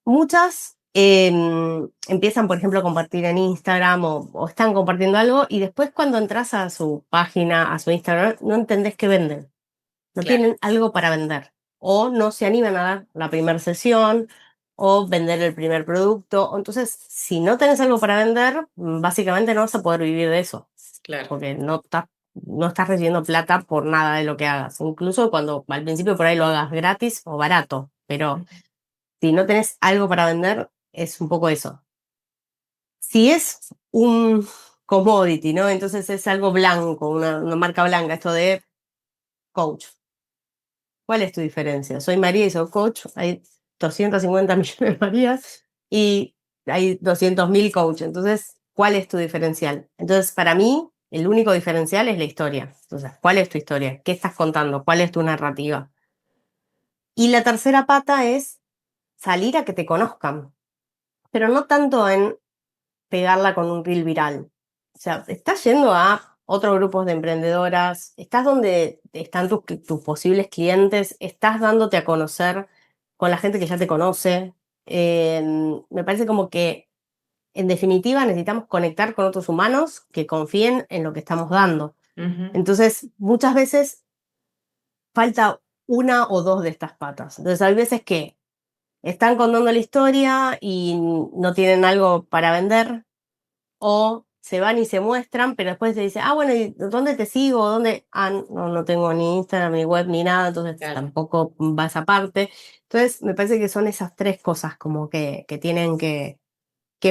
Muchas empiezan, por ejemplo, a compartir en Instagram o están compartiendo algo y después cuando entras a su página, a su Instagram, no entendés qué venden. No Claro. tienen algo para vender o no se animan a dar la primera sesión o vender el primer producto. Entonces, si no tenés algo para vender, básicamente no vas a poder vivir de eso, Claro. porque no estás recibiendo plata por nada de lo que hagas, incluso cuando al principio por ahí lo hagas gratis o barato, pero si no tenés algo para vender, es un poco eso. Si es un commodity, ¿no? Entonces es algo blanco, una marca blanca, esto de coach. ¿Cuál es tu diferencia? Soy María y soy coach. Hay 250 millones de Marías y hay 200.000 coaches. Entonces, ¿cuál es tu diferencial? Entonces, para mí, el único diferencial es la historia. Entonces, ¿cuál es tu historia? ¿Qué estás contando? ¿Cuál es tu narrativa? Y la tercera pata es salir a que te conozcan, pero no tanto en pegarla con un reel viral. O sea, estás yendo a otros grupos de emprendedoras, estás donde están tus posibles clientes, estás dándote a conocer con la gente que ya te conoce. Me parece como que, en definitiva, necesitamos conectar con otros humanos que confíen en lo que estamos dando. Ujú. Entonces, muchas veces falta una o dos de estas patas. Entonces hay veces que están contando la historia y no tienen algo para vender, o se van y se muestran, pero después te dice, ah, bueno, ¿y dónde te sigo? ¿Dónde? Ah, no, no tengo ni Instagram, ni web, ni nada, entonces Claro, tampoco va esa parte. Entonces, me parece que son esas tres cosas como que tienen que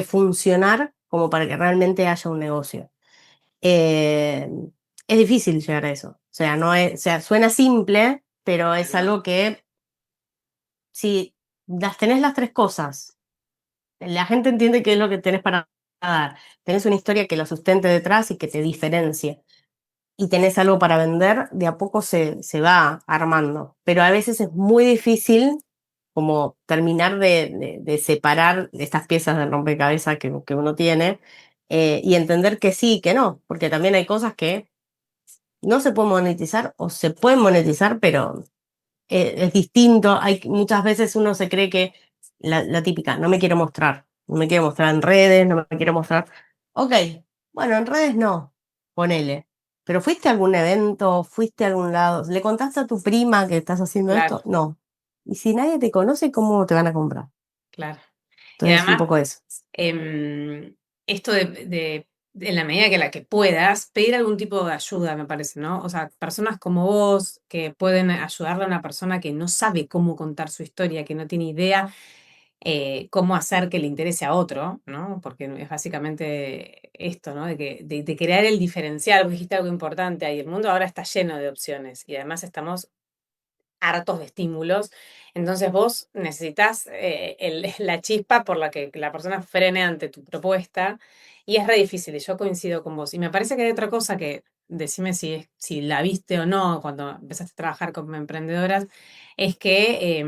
funcionar como para que realmente haya un negocio. Eh, es difícil llegar a eso. O sea, no es, o sea, suena simple, pero es claro, algo que si las tenés las tres cosas, la gente entiende qué es lo que tenés para dar. Tenés una historia que lo sustente detrás y que te diferencie. Y tenés algo para vender, de a poco se va armando. Pero a veces es muy difícil como terminar de separar estas piezas del rompecabezas que uno tiene, y entender que sí y que no. Porque también hay cosas que no se pueden monetizar o se pueden monetizar, pero es distinto. Hay, muchas veces uno se cree que la típica, no me quiero mostrar, no me quiero mostrar en redes, no me quiero mostrar. Ok, bueno, en redes no, ponele. Pero ¿fuiste a algún evento? ¿Fuiste a algún lado? ¿Le contaste a tu prima que estás haciendo claro, esto? No. Y si nadie te conoce, ¿cómo te van a comprar? claro. Y Entonces, un además, poco eso. em, esto en la medida que la que puedas, pedir algún tipo de ayuda, me parece, ¿no? O sea, personas como vos que pueden ayudarle a una persona que no sabe cómo contar su historia, que no tiene idea cómo hacer que le interese a otro, ¿no? Porque es básicamente esto, ¿no? De crear el diferencial, vos dijiste algo importante ahí, el mundo ahora está lleno de opciones y además estamos hartos de estímulos. Entonces vos necesitas la chispa por la que la persona frene ante tu propuesta y es re difícil y yo coincido con vos. Y me parece que hay otra cosa que, decime si la viste o no cuando empezaste a trabajar como emprendedoras, es que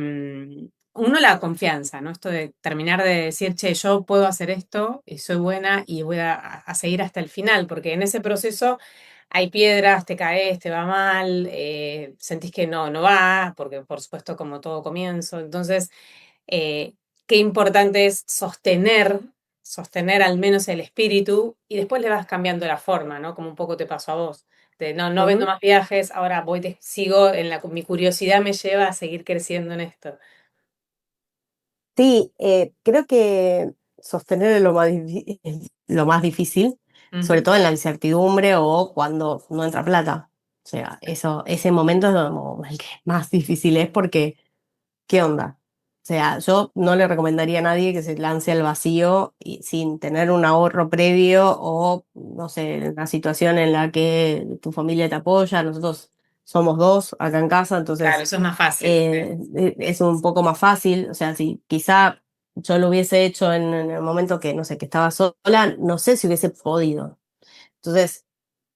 uno la confianza, ¿no? Esto de terminar de decir, che, yo puedo hacer esto y soy buena y voy a seguir hasta el final, porque en ese proceso hay piedras, te caes, te va mal, sentís que no va, porque por supuesto como todo comienzo. Entonces, eh, qué importante es sostener al menos el espíritu y después le vas cambiando la forma, ¿no? Como un poco te pasó a vos. De no vendo Ujú. más viajes, ahora sigo mi curiosidad me lleva a seguir creciendo en esto. Sí, creo que sostener es lo más difícil, sobre Ujú, todo en la incertidumbre o cuando no entra plata. O sea, eso, ese momento es como el que más difícil es porque, ¿qué onda? O sea, yo no le recomendaría a nadie que se lance al vacío y sin tener un ahorro previo o, no sé, una situación en la que tu familia te apoya. Nosotros somos dos acá en casa, claro, entonces eso es más fácil, sí. es un poco más fácil. O sea, si quizá yo lo hubiese hecho en el momento que, no sé, que estaba sola, no sé si hubiese podido. Entonces,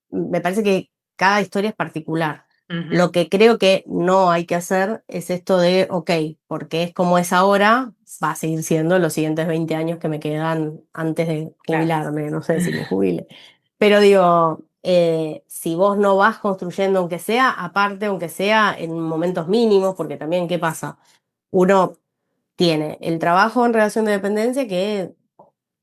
me parece que cada historia es particular. Ujú, Lo que creo que no hay que hacer es esto de, ok, porque es como es ahora, va a seguir siendo los siguientes 20 años que me quedan antes de claro. jubilarme, no sé si me jubile. Pero digo, si vos no vas construyendo, aunque sea aparte, aunque sea en momentos mínimos, porque también, ¿qué pasa? Uno tiene el trabajo en relación de dependencia que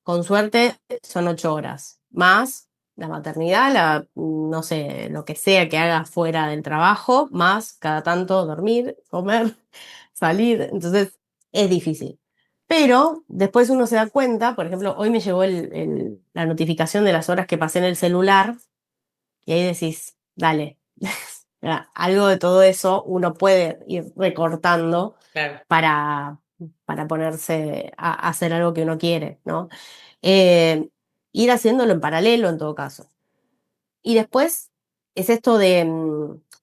con suerte son 8 horas, más la maternidad, no sé, lo que sea que haga fuera del trabajo, más cada tanto dormir, comer, salir. Entonces es difícil. Pero después uno se da cuenta, por ejemplo, hoy me llegó la notificación de las horas que pasé en el celular y ahí decís, dale, algo de todo eso uno puede ir recortando Claro. para, para ponerse a hacer algo que uno quiere, ¿no? Eh, Ir haciéndolo en paralelo en todo caso. Y después es esto de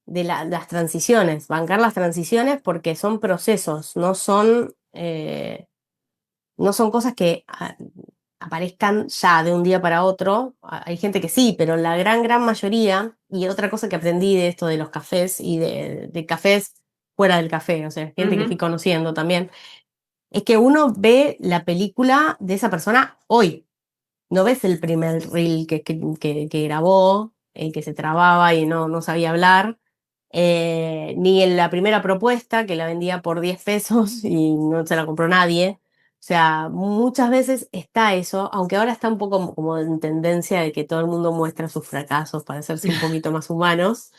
las transiciones, bancar las transiciones porque son procesos, no son cosas que aparezcan ya de un día para otro. Hay gente que sí, pero la gran mayoría, y otra cosa que aprendí de esto de los cafés y de cafés fuera del café, o sea, gente que fui Ujú, conociendo también, es que uno ve la película de esa persona hoy. No ves el primer reel que grabó, que se trababa y no sabía hablar, ni en la primera propuesta que la vendía por 10 pesos y no se la compró nadie. O sea, muchas veces está eso, aunque ahora está un poco como en tendencia de que todo el mundo muestra sus fracasos para hacerse un poquito más humanos.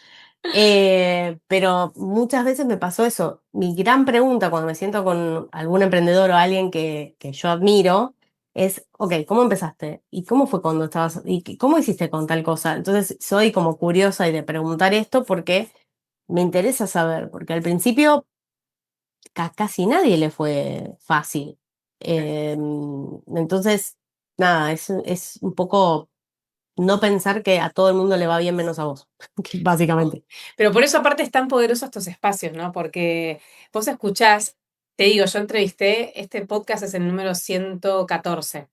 Pero muchas veces me pasó eso. Mi gran pregunta cuando me siento con algún emprendedor o alguien que yo admiro es, ok, ¿cómo empezaste? ¿Y cómo fue cuando estabas? ¿Cómo hiciste con tal cosa? Entonces soy como curiosa y de preguntar esto porque me interesa saber, porque al principio casi nadie le fue fácil. Entonces, nada, es un poco no pensar que a todo el mundo le va bien menos a vos, básicamente. Pero por eso aparte es tan poderoso estos espacios, ¿no? Porque vos escuchás, te digo, yo entrevisté, este podcast es el número 114.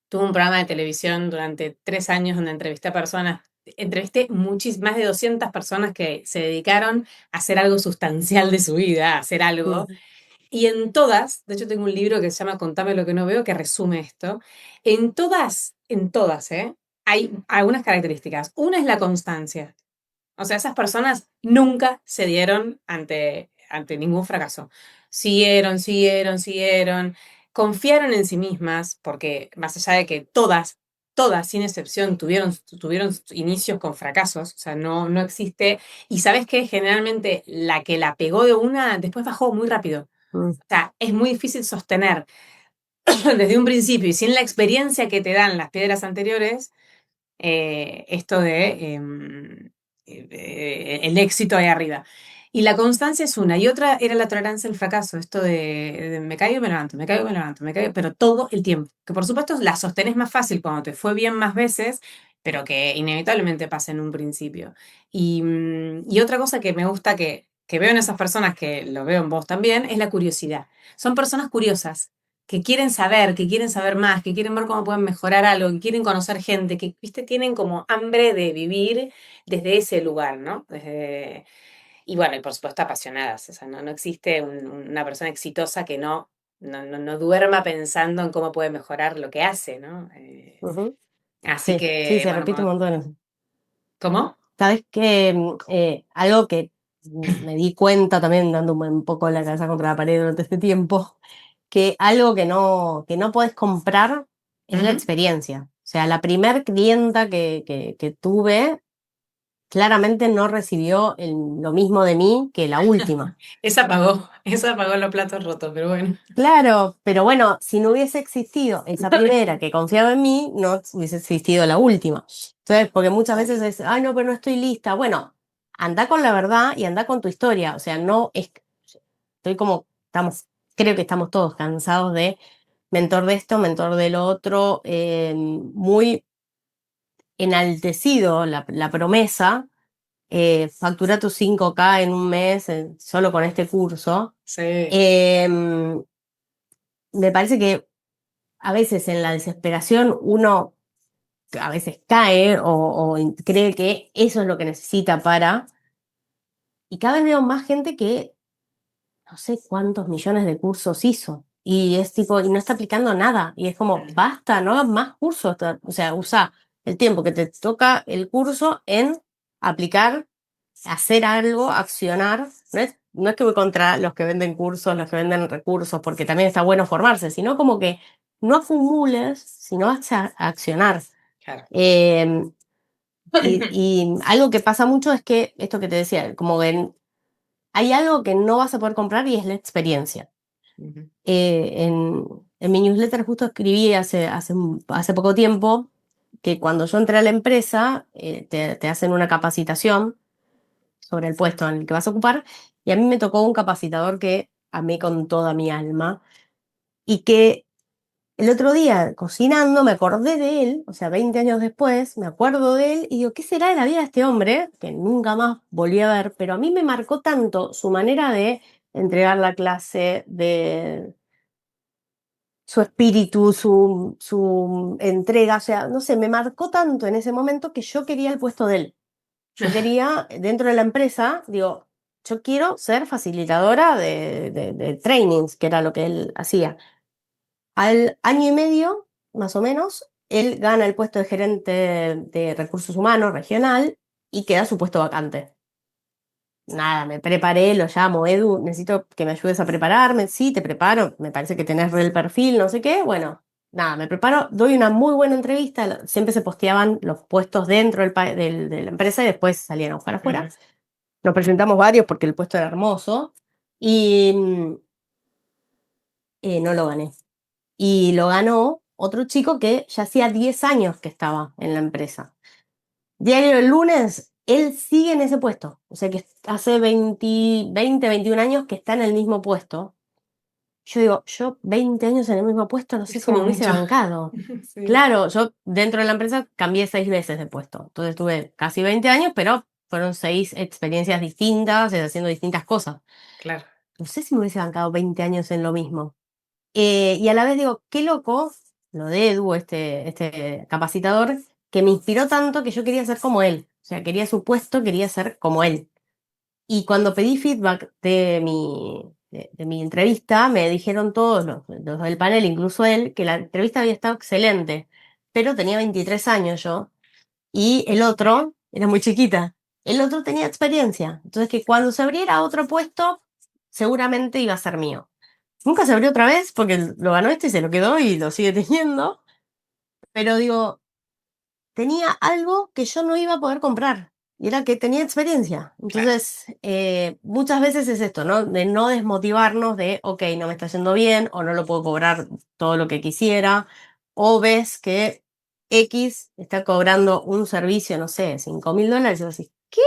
Tuve un programa de televisión durante 3 años donde entrevisté a personas, entrevisté más de 200 personas que se dedicaron a hacer algo sustancial de su vida, a hacer algo. Mm, Y en todas, de hecho tengo un libro que se llama Contame lo que no veo, que resume esto. En todas, hay algunas características. Una es la constancia. O sea, esas personas nunca se dieron ante ningún fracaso. Siguieron, siguieron, siguieron, confiaron en sí mismas, porque más allá de que todas, sin excepción, tuvieron inicios con fracasos, o sea, no existe. Y sabes que generalmente la que la pegó de una, después bajó muy rápido. mm, O sea, es muy difícil sostener desde un principio y sin la experiencia que te dan las piedras anteriores, esto de el éxito ahí arriba. Y la constancia es una. Y otra era la tolerancia al fracaso, esto de me caigo y me levanto, me caigo y me levanto, me caigo, pero todo el tiempo. Que por supuesto la sostenés más fácil cuando te fue bien más veces, pero que inevitablemente pasa en un principio. Y otra cosa que me gusta que veo en esas personas, que lo veo en vos también, es la curiosidad. Son personas curiosas que quieren saber más, que quieren ver cómo pueden mejorar algo, que quieren conocer gente, que, viste, tienen como hambre de vivir desde ese lugar, ¿no? Y bueno, y por supuesto apasionadas, o sea, no existe una persona exitosa que no duerma pensando en cómo puede mejorar lo que hace, ¿no? ujú. Así Sí, sí, que, se bueno, repite un montón eso. ¿cómo? Sabes que algo que me di cuenta también dando un poco la cabeza contra la pared durante este tiempo, que algo que no podés comprar es la Ujú. experiencia. O sea, la primer clienta que tuve claramente no recibió lo mismo de mí que la última. Esa pagó los platos rotos, pero bueno. Claro, pero bueno, si no hubiese existido esa primera que confiaba en mí, no hubiese existido la última. Entonces, porque muchas veces es, ay, no, pero no estoy lista. Bueno, anda con la verdad y anda con tu historia. O sea, no es, estoy como, creo que estamos todos cansados de mentor de esto, mentor de lo otro, muy enaltecido la promesa, factura tus 5K en un mes solo con este curso. Sí. Em, Me parece que a veces en la desesperación uno a veces cae o cree que eso es lo que necesita para... Y cada vez veo más gente que no sé cuántos millones de cursos hizo. Y es tipo, y no está aplicando nada. Y es como, basta, no hagas más cursos. O sea, usa el tiempo que te toca el curso en aplicar, hacer algo, accionar. No es que voy contra los que venden cursos, los que venden recursos, porque también está bueno formarse, sino como que no acumules, sino a accionar. Claro. Eh, y algo que pasa mucho es que, esto que te decía, como que hay algo que no vas a poder comprar y es la experiencia. Ujú. En mi newsletter justo escribí hace poco tiempo que cuando yo entré a la empresa te hacen una capacitación sobre el puesto en el que vas a ocupar y a mí me tocó un capacitador que amé con toda mi alma y que el otro día, cocinando, me acordé de él, o sea, 20 años después, me acuerdo de él y digo, ¿qué será de la vida de este hombre? Que nunca más volví a ver, pero a mí me marcó tanto su manera de entregar la clase, de su espíritu, su entrega, o sea, no sé, me marcó tanto en ese momento que yo quería el puesto de él. Yo quería, dentro de la empresa, digo, yo quiero ser facilitadora de trainings, que era lo que él hacía. Al año y medio, más o menos, él gana el puesto de gerente de recursos humanos regional y queda su puesto vacante. Nada, me preparé, lo llamo, Edu, necesito que me ayudes a prepararme. Sí, te preparo, me parece que tenés el perfil, no sé qué. Bueno, nada, me preparo, doy una muy buena entrevista, siempre se posteaban los puestos dentro de la empresa y después salían a buscar afuera. Ujú. Nos presentamos varios porque el puesto era hermoso y no lo gané. Y lo ganó otro chico que ya hacía 10 años que estaba en la empresa. Diario el lunes, él sigue en ese puesto. O sea que hace 21 años que está en el mismo puesto. Yo digo, yo 20 años en el mismo puesto, no sé Es si me como hubiese mucho. bancado. Sí, Claro, yo dentro de la empresa cambié 6 veces de puesto. Entonces tuve casi 20 años, pero fueron 6 experiencias distintas, haciendo distintas cosas. claro. No sé si me hubiese bancado 20 años en lo mismo. Y a la vez digo, qué loco, lo de Edu, este capacitador, que me inspiró tanto que yo quería ser como él. O sea, quería su puesto, quería ser como él. Y cuando pedí feedback de mi entrevista, me dijeron todos los del panel, incluso él, que la entrevista había estado excelente, pero tenía 23 años yo, y el otro era muy chiquita. El otro tenía experiencia. Entonces, que cuando se abriera otro puesto, seguramente iba a ser mío. Nunca se abrió otra vez porque lo ganó este y se lo quedó y lo sigue teniendo. Pero digo, tenía algo que yo no iba a poder comprar y era que tenía experiencia. Claro. Entonces, muchas veces es esto, ¿no? De no desmotivarnos de, ok, no me está yendo bien o no lo puedo cobrar todo lo que quisiera. O ves que X está cobrando un servicio, no sé, $5.000 y vos decís, ¿qué?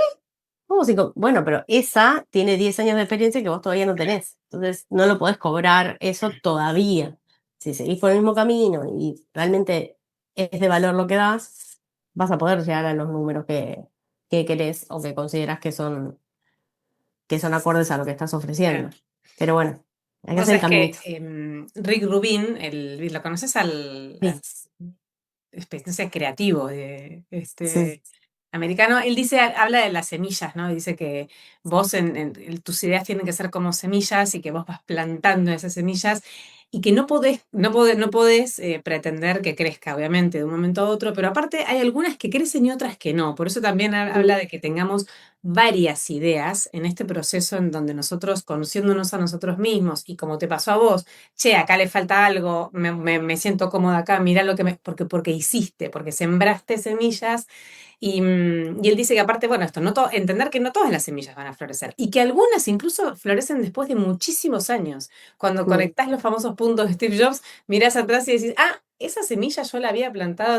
¿Cómo cinco? Bueno, pero esa tiene 10 años de experiencia que vos todavía no tenés. Entonces, no lo podés cobrar eso todavía. Si seguís por el mismo camino y realmente es de valor lo que das, vas a poder llegar a los números que querés o que consideras que son acordes a lo que estás ofreciendo. Claro. Pero bueno, hay que Vos hacer el sabés que caminito. Rick Rubin, ¿lo conoces Sí, no sé, creativo sí, americano? Él dice, habla de las semillas, ¿no? Dice que vos tus ideas tienen que ser como semillas y que vos vas plantando esas semillas y que no podés pretender que crezca, obviamente, de un momento a otro, pero aparte hay algunas que crecen y otras que no. Por eso también habla mm, de que tengamos varias ideas en este proceso en donde nosotros, conociéndonos a nosotros mismos y como te pasó a vos, che, acá le falta algo, me siento cómoda acá, mira lo que porque hiciste, porque sembraste semillas y él dice que aparte, bueno, entender que no todas las semillas van a florecer y que algunas incluso florecen después de muchísimos años. Cuando mm, conectás los famosos puntos de Steve Jobs, mirás atrás y decís, ah, esa semilla yo la había plantado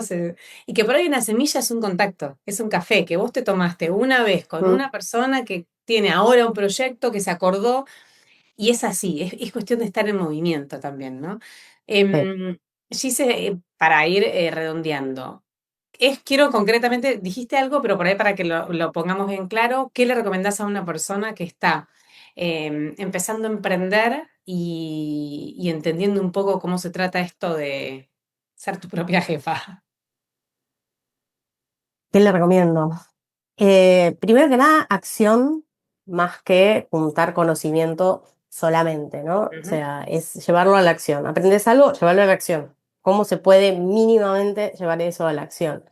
y que por ahí una semilla es un contacto, es un café que vos te tomaste una vez con mm, una persona que tiene ahora un proyecto que se acordó y es así, es cuestión de estar en movimiento también, ¿no? sí. Gise, para ir redondeando, quiero concretamente, dijiste algo, pero por ahí para que lo pongamos bien claro, ¿qué le recomendás a una persona que está empezando a emprender y entendiendo un poco cómo se trata esto de ser tu propia jefa? ¿Qué le recomiendo? Primero que nada, acción más que juntar conocimiento solamente, ¿no? O Ujú. sea, es llevarlo a la acción. ¿Aprendes algo? Llevarlo a la acción. ¿Cómo se puede mínimamente llevar eso a la acción?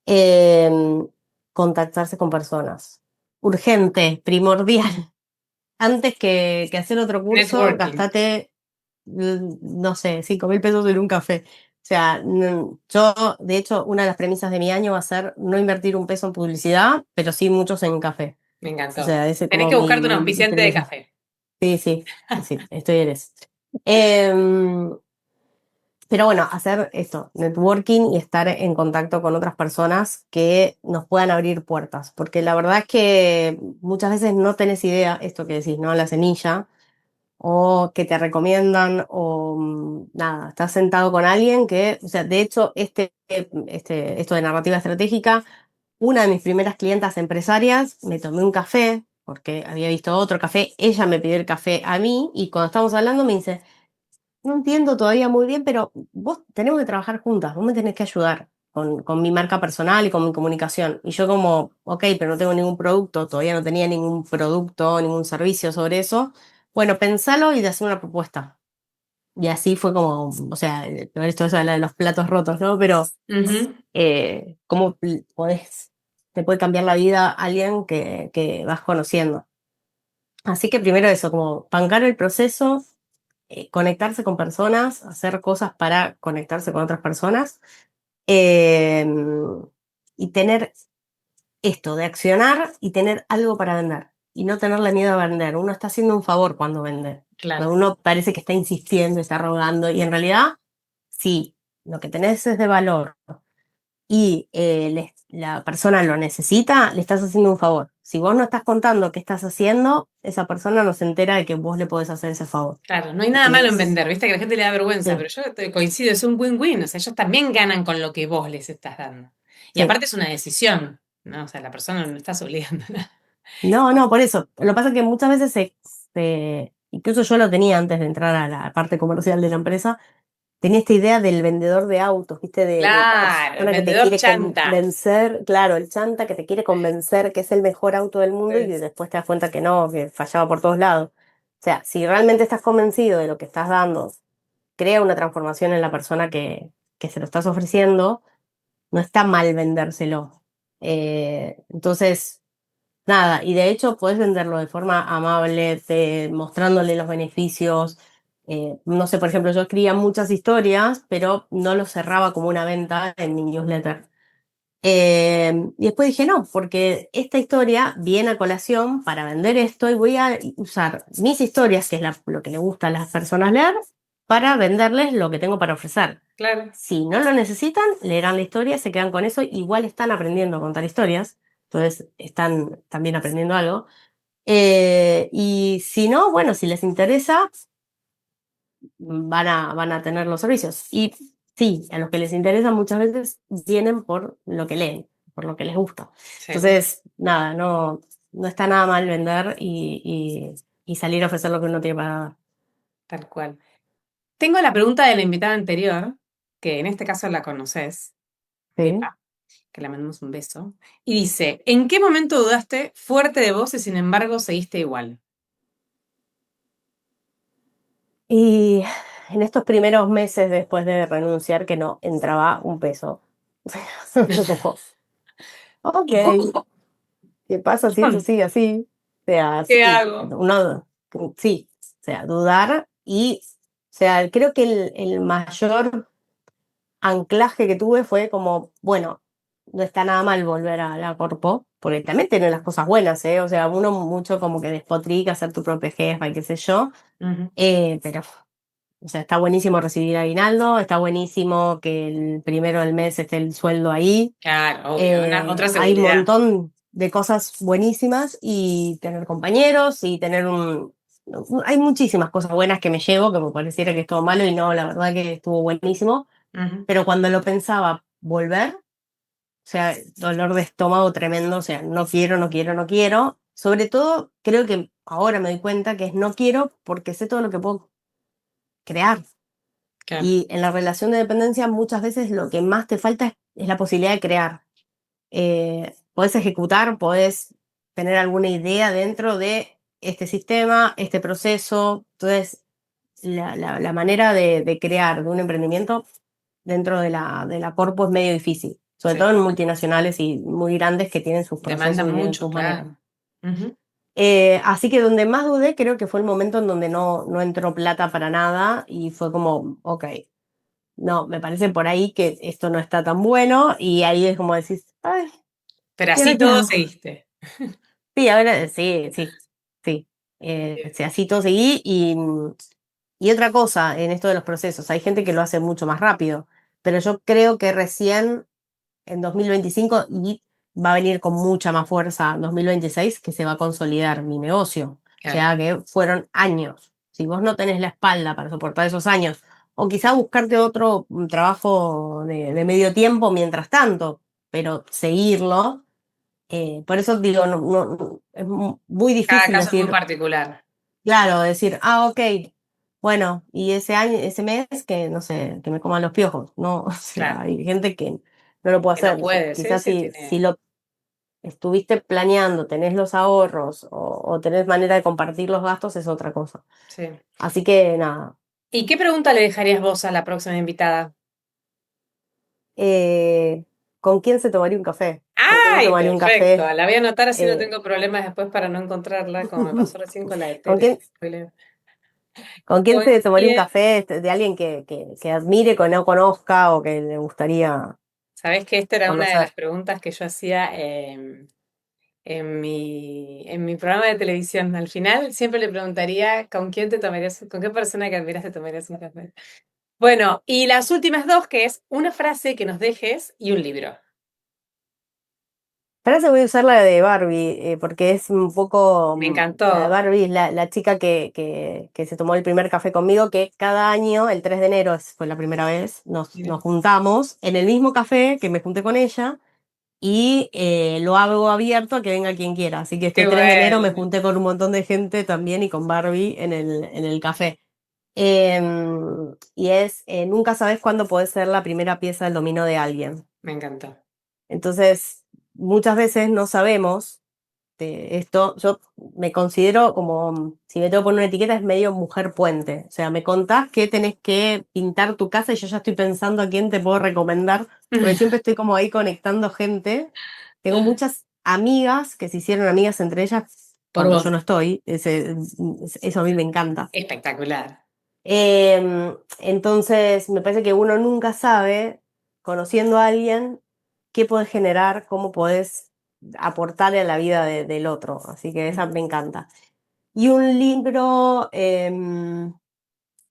Em, Contactarse con personas. Urgente, primordial. Antes que hacer otro curso, Networking, gastate, no sé, $5.000 en un café. O sea, yo, de hecho, una de las premisas de mi año va a ser no invertir un peso en publicidad, pero sí muchos en café. me O encantó. sea, ese es Tenés como que mi, buscarte un mi auspiciante de premisa. café. Sí, sí, sí, estoy en eso. Em, pero bueno, hacer esto, networking y estar en contacto con otras personas que nos puedan abrir puertas. Porque la verdad es que muchas veces no tenés idea, esto que decís, ¿no? La semilla o que te recomiendan, o nada, estás sentado con alguien que, o sea, de hecho, esto de narrativa estratégica, una de mis primeras clientas empresarias, me tomé un café, porque había visto otro café, ella me pidió el café a mí, y cuando estábamos hablando me dice, no entiendo todavía muy bien, pero vos tenemos que trabajar juntas, vos me tenés que ayudar. Con mi marca personal y con mi comunicación. Y yo como, ok, pero no tengo ningún producto, todavía no tenía ningún producto, ningún servicio sobre eso. Bueno, pensalo y de hacer una propuesta. Y así fue como, o sea, esto es la de los platos rotos, ¿no? Pero, Ujú. ¿cómo te puede cambiar la vida alguien que vas conociendo? Así que primero eso, como bancar el proceso, conectarse con personas, hacer cosas para conectarse con otras personas, eh, y tener esto de accionar y tener algo para vender y no tenerle miedo a vender. Uno está haciendo un favor cuando vende. Claro, Cuando uno parece que está insistiendo, está rogando y en realidad, sí, lo que tenés es de valor y la persona lo necesita, le estás haciendo un favor. Si vos no estás contando qué estás haciendo, esa persona no se entera de que vos le podés hacer ese favor. claro. No hay nada malo en Entonces, vender, viste que a la gente le da vergüenza, sí, pero yo coincido, es un win-win. O sea, ellos también ganan con lo que vos les estás dando. Y sí. aparte es una decisión, ¿no? O sea, la persona no estás obligando. No, no, por eso. Lo que pasa es que muchas veces incluso yo lo tenía antes de entrar a la parte comercial de la empresa, tenía esta idea del vendedor de autos, ¿viste? De la Claro, el persona que te vendedor quiere chanta. convencer, claro, el chanta que te quiere convencer que es el mejor auto del mundo y Sí, que después te das cuenta que no, que fallaba por todos lados. O sea, si realmente estás convencido de lo que estás dando, crea una transformación en la persona que se lo estás ofreciendo, no está mal vendérselo. Entonces, nada, y de hecho puedes venderlo de forma amable, mostrándole los beneficios. No sé, por ejemplo, yo escribía muchas historias, pero no lo cerraba como una venta en mi newsletter. Y después dije, no, porque esta historia viene a colación para vender esto y voy a usar mis historias, que es lo que le gusta a las personas leer, para venderles lo que tengo para ofrecer. claro, Si no lo necesitan, leerán la historia, se quedan con eso, igual están aprendiendo a contar historias, entonces están también aprendiendo algo. Y si no, bueno, si les interesa, van a tener los servicios. Y sí, a los que les interesa muchas veces vienen por lo que leen, por lo que les gusta. sí, Entonces, nada, no está nada mal vender y salir a ofrecer lo que uno tiene para dar. tal cual. Tengo la pregunta de la invitada anterior, que en este caso la conoces, Sí. Pepa, que le mandamos un beso, y dice, ¿en qué momento dudaste fuerte de vos y sin embargo seguiste igual? Y en estos primeros meses después de renunciar que no entraba un peso. Fue como, ok, ¿qué pasa si esto sigue así? O sea, ¿Qué sí, hago? uno, sí, o sea, dudar y, o sea, creo que el mayor anclaje que tuve fue como, bueno, no está nada mal volver a la corpo, porque también tiene las cosas buenas, ¿eh? O sea, uno mucho como que despotrica, ser tu propia jefa y qué sé yo, Ujú. pero o sea, está buenísimo recibir aguinaldo, está buenísimo que el primero del mes esté el sueldo ahí. Claro, obvio, otra Hay un seguridad. montón de cosas buenísimas y tener compañeros y hay muchísimas cosas buenas que me llevo, que me pareciera que es todo malo y no, la verdad que estuvo buenísimo. Ujú. Pero cuando lo pensaba volver, o sea, dolor de estómago tremendo, o sea, no quiero, no quiero, no quiero. Sobre todo, creo que ahora me doy cuenta que es no quiero porque sé todo lo que puedo crear. Claro, Y en la relación de dependencia muchas veces lo que más te falta es la posibilidad de crear. Podés ejecutar, podés tener alguna idea dentro de este sistema, este proceso. Entonces, la manera de crear de un emprendimiento dentro de la corpo es medio difícil, sobre sí. todo en multinacionales y muy grandes que tienen sus Demanda procesos y tienen mucho, sus maneras. claro. Ujú. Así que donde más dudé creo que fue el momento en donde no entró plata para nada y fue como, ok, no, me parece por ahí que esto no está tan bueno y ahí es como decís, ay, Pero ¿y ahora así qué todo hago? seguiste. Sí, ahora sí, sí, sí. Sí, así todo seguí y otra cosa en esto de los procesos, hay gente que lo hace mucho más rápido, pero yo creo que recién en 2025 y va a venir con mucha más fuerza en 2026 que se va a consolidar mi negocio. O Claro. sea que fueron años. Si vos no tenés la espalda para soportar esos años, o quizá buscarte otro trabajo de medio tiempo mientras tanto, pero seguirlo. Por eso digo, es muy Cada difícil caso es muy decir, particular. claro, decir, ok, bueno, y ese año, ese mes que, no sé, que me coman los piojos. No, o sea, Claro. hay gente que no lo puede Que no hacer. puede, sí, Quizás sí, si tiene. lo estuviste planeando, tenés los ahorros o tenés manera de compartir los gastos, es otra cosa. Sí. Así que nada. ¿Y qué pregunta le dejarías vos a la próxima invitada? Eh, ¿Con quién se tomaría un café? ¿Con quién me ¡Ay! tomaría un Perfecto. café? La voy a anotar así no Eh, tengo problemas después para no encontrarla, como me pasó recién con la de ¿Con Tere. quién? Spoiler. ¿Con quién ¿Con se tomaría un quién? café de alguien que admire, que no conozca o que le gustaría Sabés que esta era una de conocer? las preguntas que yo hacía en mi programa de televisión. Al final siempre le preguntaría con quién te tomarías, con qué persona que admiras te tomarías un café. Bueno, y las últimas dos, que es una frase que nos dejes y un libro. Para eso voy a usar la de Barbie, porque es un poco, Me la de encantó. Barbie es la chica que se tomó el primer café conmigo, que cada año, el 3 de enero fue la primera vez, Mira. nos juntamos en el mismo café que me junté con ella y lo hago abierto a que venga quien quiera. Así que este Qué 3 de enero me bueno. junté con un montón de gente también y con Barbie en el café. Y es, nunca sabes cuándo podés ser la primera pieza del dominó de alguien. Me encantó. Entonces, muchas veces no sabemos de esto. Yo me considero como, si me tengo que poner una etiqueta, es medio mujer puente. O sea, me contás que tenés que pintar tu casa y yo ya estoy pensando a quién te puedo recomendar, porque siempre estoy como ahí conectando gente. Tengo muchas amigas que se hicieron amigas entre ellas Por cuando vos. yo no estoy. Eso a mí me encanta. Espectacular. Entonces, me parece que uno nunca sabe, conociendo a alguien, qué podés generar, cómo podés aportarle a la vida del otro. Así que esa me encanta. Y un libro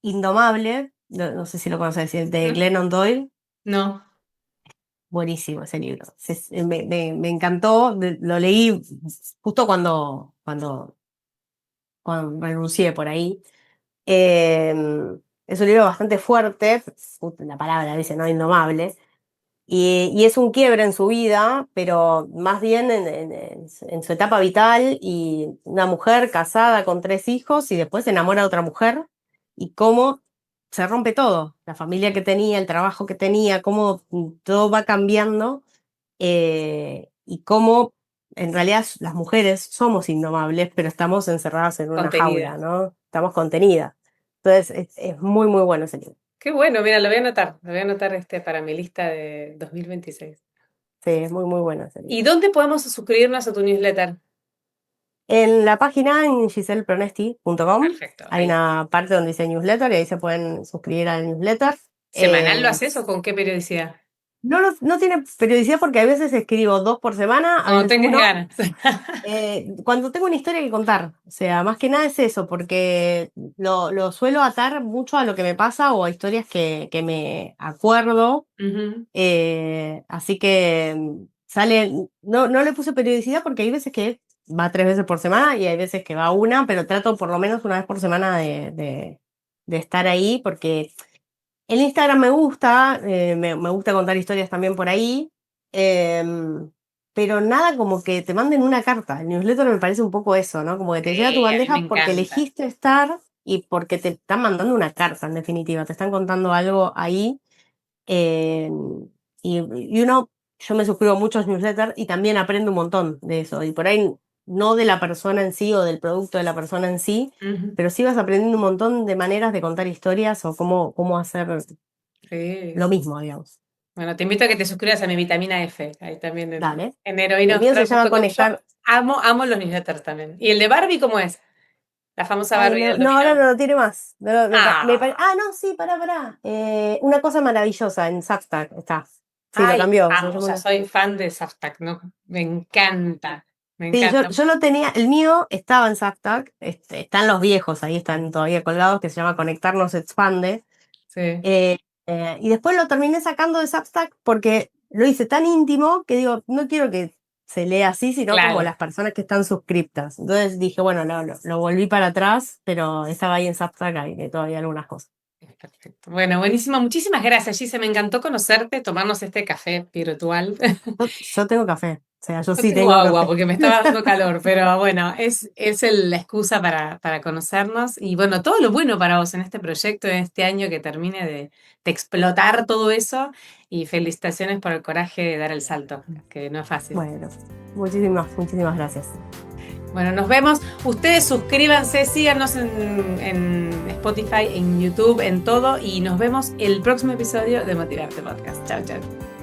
Indomable, no sé si lo conoces, de ¿No? Glennon Doyle. No. Buenísimo ese libro. Me encantó, lo leí justo cuando renuncié por ahí. Eh, es un libro bastante fuerte, la palabra dice, ¿no? Indomable. Y es un quiebre en su vida, pero más bien en su etapa vital y una mujer casada con 3 hijos y después se enamora de otra mujer y cómo se rompe todo, la familia que tenía, el trabajo que tenía, cómo todo va cambiando y cómo en realidad las mujeres somos indomables, pero estamos encerradas en una jaula, Contenida. ¿no? Estamos contenidas. Entonces es muy, muy bueno ese libro. Qué bueno, mira, lo voy a anotar. Lo voy a anotar para mi lista de 2026. Sí, es muy, muy bueno ese ¿Y libro. dónde podemos suscribirnos a tu newsletter? En la página en gisellepronesti.com Perfecto, hay ahí. una parte donde dice newsletter y ahí se pueden suscribir al newsletter. ¿Semanal lo Eh, haces o con qué periodicidad? no tiene periodicidad porque a veces escribo 2 por semana, a Cuando veces tengas uno. ganas. Cuando tengo una historia que contar, o sea, más que nada es eso, porque lo suelo atar mucho a lo que me pasa o a historias que me acuerdo. Ujú. Así que sale, no le puse periodicidad porque hay veces que va 3 veces por semana y hay veces que va una, pero trato por lo menos una vez por semana de estar ahí porque el Instagram me gusta, me gusta contar historias también por ahí, pero nada como que te manden una carta. El newsletter me parece un poco eso, ¿no? Como que te llega a tu Sí, a mí me bandeja porque encanta. elegiste estar y porque te están mandando una carta, en definitiva, te están contando algo ahí. eh, y uno, yo me suscribo a muchos newsletters y también aprendo un montón de eso. Y por ahí no de la persona en sí o del producto de la persona en sí, Ujú. pero sí vas aprendiendo un montón de maneras de contar historias o cómo hacer Sí, lo sí. mismo, digamos. Bueno, te invito a que te suscribas a mi vitamina F, ahí también Dale. en El mío se llama heroínaustral.com. Yo Conectar. amo los newsletters también. ¿Y el de Barbie cómo es? La famosa Ay, Barbie no, del no, ahora dominó. no lo tiene más. Ah, No, sí, pará. Una cosa maravillosa en Substack está. Sí, lo ay, cambió. Se amo, o llama sea, soy fan de Substack, ¿no? Me encanta, me Sí, encanta. yo lo tenía, el mío estaba en Substack, están los viejos, ahí están todavía colgados, que se llama Conectarnos Expande. Sí, eh, y después lo terminé sacando de Substack porque lo hice tan íntimo que digo, no quiero que se lea así, sino como claro. las personas que están suscriptas. Entonces dije, bueno, lo volví para atrás, pero estaba ahí en Substack, hay todavía algunas cosas. Perfecto. Bueno, buenísimo. Muchísimas gracias, Gise. Me encantó conocerte, tomarnos este café virtual. Yo tengo café, o sea, yo Yo sí tengo tengo agua café. porque me estaba dando calor, pero bueno, es la excusa para conocernos y bueno, todo lo bueno para vos en este proyecto, en este año que termine de explotar todo eso y felicitaciones por el coraje de dar el salto, que no es fácil. Bueno, muchísimas gracias. Bueno, nos vemos. Ustedes suscríbanse, síganos en Spotify, en YouTube, en todo y nos vemos el próximo episodio de Motivarte Podcast. Chao, chao.